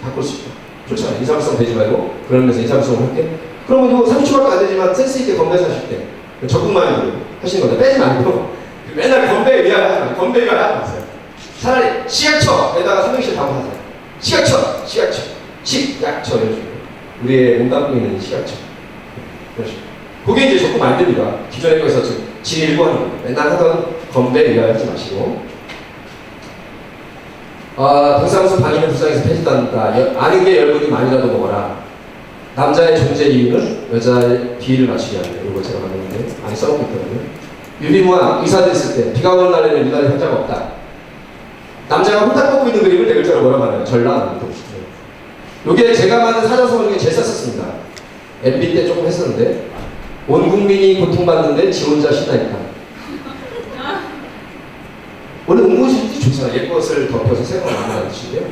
Speaker 1: 바꿀 수 있다. 좋잖아요. 인사불성 되지 말고 그러면서 인사불성을 할게. 그러면 이거 30초밖에 안 되지만 센스 있게 건배사실 때 적극 마인드로 하시는 건데 빼지 말고 맨날 건배에 위하여 건배에 위하여 하세요. 차라리 식약처에다가 삼행시를 담고 하세요. 식약처 이런 식으로 우리의 몸 담고 있는 식약처 그런 식으로. 그게 이제 적극 마인드입니다. 기존에 거기서 지금 지1부 하는 겁니다. 맨날 하던 건배에 위하여 하지 마시고. 동사무소 방위는 불쌍해서 패지단다. 아는 게 열분이 많이라도 먹어라. 남자의 존재 이유는 여자의 비위를 맞추게 하는 이거 제가 만들었는데 많이 써놓고 있거든요. 유비무환 의사들 있을 때 비가 오는 날에는 유달리 현자가 없다. 남자가 홀딱 뻗고 있는 그림을 네 글자로 뭐라고 하나요? 전라. 요게 제가 만든 사자성어 중에 제일 쌌었습니다. MB 때 조금 했었는데 온 국민이 고통받는데 지 혼자 신나있다. 원래 옹고시들이 좋잖아요. 예것을 덮여서 새로 만드는 뜻인데요.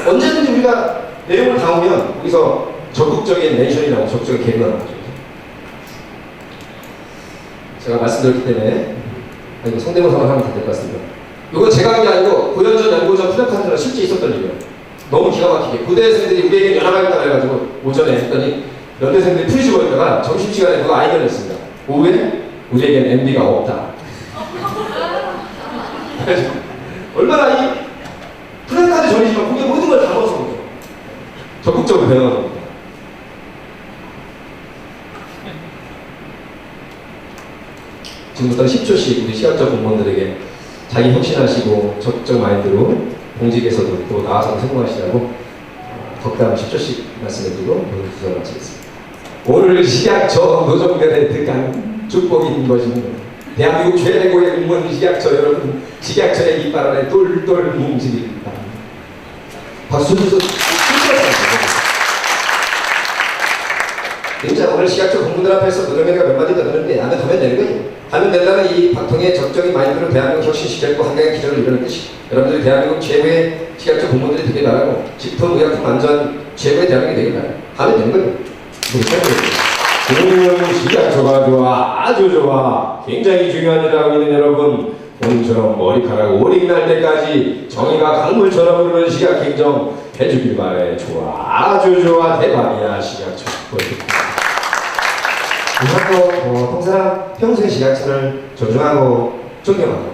Speaker 1: 언제든지 우리가 내용을 다 오면 거기서 적극적인 멘션이라고 적극적인 개그가 나오죠. 제가 말씀드렸기 때문에 이거 성대모사만 하면 다 될 것 같습니다. 이건 제가 한 게 아니고 고연전 연고전 플래카드가 실제 있었던 일이에요. 너무 기가 막히게 고대생들이 우리에게 연락을 있다고 해가지고 오전에 했더니 연대생들이 프리즈고 있다가 점심시간에 그거 아이디어를 냈습니다. 오후에 우리에겐 MB가 없다. 얼마나 이 플래카드 전이지만 그게 모든 걸 담아서 거죠. 적극적으로 배워가는 겁니다. 지금부터 10초씩 우리 시각적 공무원들에게 자기 혁신하시고 적극적 마인드로 공직에서도 또 나와서 성공하시라고 덕담 10초씩 말씀해드리고 오늘 주제를 마치겠습니다. 오늘 시각처 노정면에 득한 축복인 것입니다. 대한민국 최고의 공무원 시각처 여러분, 시각처의 이빨 안에 똘똘 움직이기 바랍니다. 박수 주셔서 진짜 오늘 시각처 공무원들 앞에서 노정면이가 몇 마디 더 드는데 하면 더면 되는 거예요. 하면 된다는 이 박통의 적적인 마인드로 대한민국 혁신시켰고 한강의 기적을 이루는 뜻이 여러분들이 대한민국 최고의 시각처 공무원들이 되길 바라고 식품, 의약품 안전 최고의 대한민국이 되길 바라요. 하면 되는 거예요. 공무원 시각처가 좋아, 아주 좋아. 굉장히 중요한 일을 하고 있는 여러분, 오늘처럼 머리카락 오링 날 때까지 정의가 강물처럼 흐르는 시각행정 해주길 바래. 좋아, 아주 좋아, 대박이야 시각처. 우선도 보통 사람 평소에 시각처를 존중하고 존경하고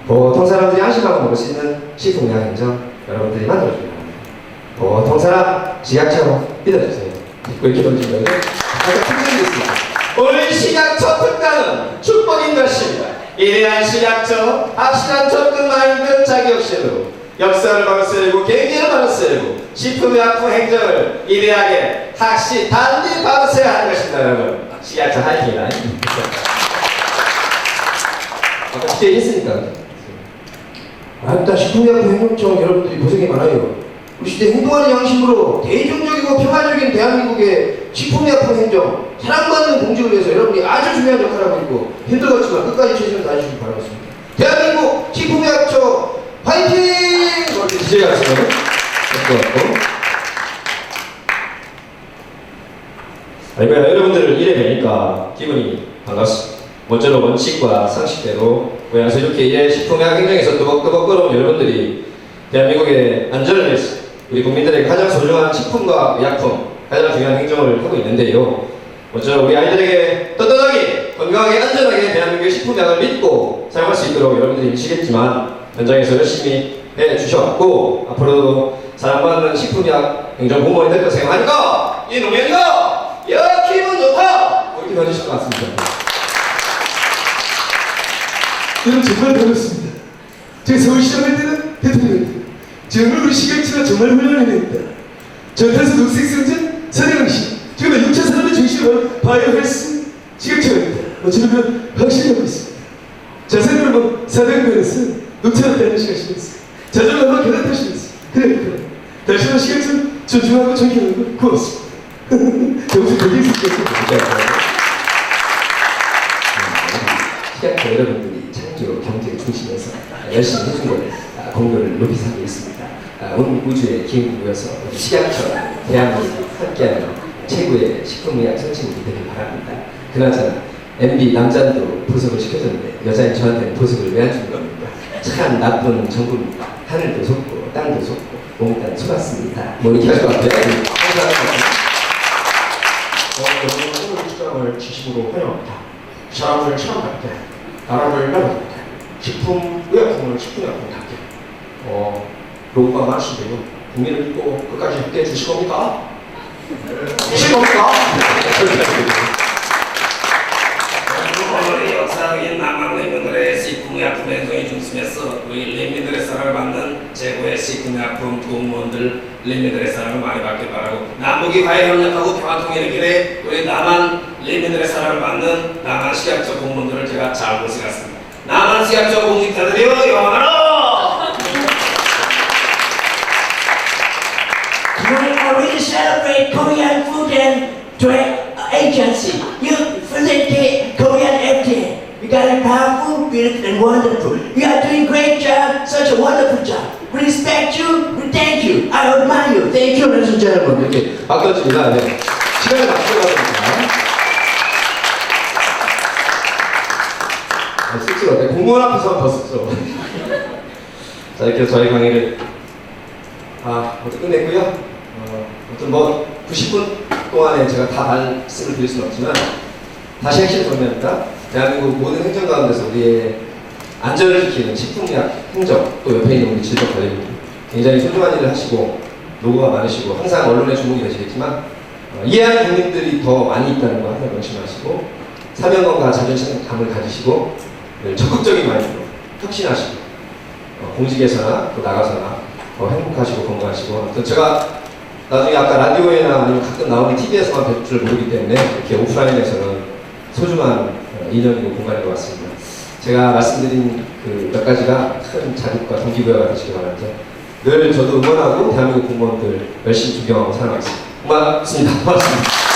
Speaker 1: 보통 사람들이 안심하고 먹을 수 있는 식품 의약 행정 여러분들이 만들어줍니다. 보통 사람 시각처 믿어주세요. 이렇게 던진 거예요. 오늘 시각처 특강은 축복인 것입니다. 이래한 시각처, 확실한 접근 마인드 자기혁신으로 역사를 바로 쓰고 경제를 바로 쓰고 식품의약품 행정을 이래하게 확실히 단지 바로 써야 하는 것입니다. 여러분 시각처 화이팅이다. 아까 기대했으니까 일단 식품의약품 행정청 여러분들이 고생이 많아요. 우리 시대 행동하는 양심으로 대중적이고 평화적인 대한민국의 식품의약품 행정 사랑받는 공직을 위해서 여러분이 아주 중요한 역할을 하고 있고 힘들었지만 끝까지 최선을 다해주시기 바라겠습니다. 대한민국 식품의약처 화이팅! 이렇게 지제가 있으면 아이고야, 여러분들을 이래 뵈니까 기분이 반갑습니다. 먼저로 원칙과 상식대로 모양새 좋게 이래 식품의학 행정에서 뜨벅뜨벅 끓어온 여러분들이 대한민국의 안전을 위해서 우리 국민들에게 가장 소중한 식품과 약품, 가장 중요한 행정을 하고 있는데요. 먼저 우리 아이들에게 떳떳하게 건강하게 안전하게 대한민국의 식품약을 믿고 사용할 수 있도록 여러분들이 미치겠지만 현장에서 열심히 해주셔왔고 앞으로도 사랑받는 식품약 행정공무원이 될 것을 생각하니까 이 노면이가 야 기분 좋다 이렇게 봐주실 것 같습니다.
Speaker 2: 여러분 정말 반갑습니다. 제가 서울시장 할 때는 대통령입니다. 정말 우리 시경치가 정말 훌륭합니다. 전탄수 녹색성전 사령시 지금 6천 사람의 중심으로 바이오헬스 시경치입니다. 저는 확실히 하고 있습니다. 자산으로 사당면에서 녹차를 따는 시간이었습니다. 자전거 계단 타시면서 그래 다시 한번 시경치 존중하고 존경하고 고맙습니다. 여기서 되게 있었습니다.
Speaker 1: 시각자 여러분들이 창조 경제 중심에서 열심히 해준 걸 공로를 높이 삼고 있습니다. 온 우주의 기운이 모여서 시각처럼 대한민국 함께하는 최고의 식품의학 선진국이 되길 바랍니다. 그나저나 MB 남자도 보석을 시켜줬는데 여자인 저한테는 보석을 왜 안 주는 겁니까? 참 나쁜 정부입니다. 하늘도 솟고 땅도 솟고 몽땅 쏟았습니다. 뭐 이렇게 할 것 같아요.
Speaker 3: 여러분 오늘 주장을 진심으로 환영합니다. 사람을 사람답게, 나라를 나라답게, 식품의약품을 식품의약품답게 로고가 많으신데요. 국민을 믿고 끝까지 함께 해주실 겁니까? 주실 겁니까?
Speaker 4: 우리 역사적인 남한민들의 식품의약품 행정의 중심에서 우리 린민들의 사랑을 받는 최고의 식품의약품 공무원들 린민들의 사랑을 많이 받길 바라고 남북이 과해 협력하고 평화통일의 길에 우리 남한 린민들의 사랑을 받는 남한 식약처 공무원들을 제가 잘 모시겠습니다. 남한 식약처 공직자들이여 영원하라!
Speaker 5: Tonight we celebrate Korean Food and Drug Agency. You facilitate Korean FDA. You got it powerful, beautiful, and wonderful. You are doing a great job, such a wonderful job. We respect you, we thank you, I admire you. Thank you, ladies and gentlemen.
Speaker 1: 이렇게 바꿔줍니다. 네. 시간을 맞춰가겠습니다. 씁쓸하네. 공무원 앞에서 더 씁쓸어. 자, 이렇게 해서 저희 강의를 모두 끝냈고요. 아무튼 뭐 90분 동안에 제가 다 말씀을 드릴 수는 없지만 다시 핵심 정리합니다. 대한민국 모든 행정 가운데서 우리의 안전을 지키는 식품의학 행정 또 옆에 있는 우리 질병관리부 굉장히 소중한 일을 하시고 노고가 많으시고 항상 언론에 주목이 되시겠지만 이해하는 국민들이 더 많이 있다는 거 항상 명심하시고 사명감과 자존감을 가지시고 적극적인 마인드로 혁신하시고 공직에서나 또 나가서나 행복하시고 건강하시고 아무튼 제가 나중에 아까 라디오에나 아니면 가끔 나오는 TV에서만 뵐 줄 모르기 때문에 이렇게 오프라인에서는 소중한 인연이고 공간인 것 같습니다. 제가 말씀드린 그 몇 가지가 큰 자극과 동기부여가 되시기 바랍니다. 늘 저도 응원하고 대한민국 공무원들 열심히 존경하고 사랑하겠습니다. 고맙습니다. 고맙습니다.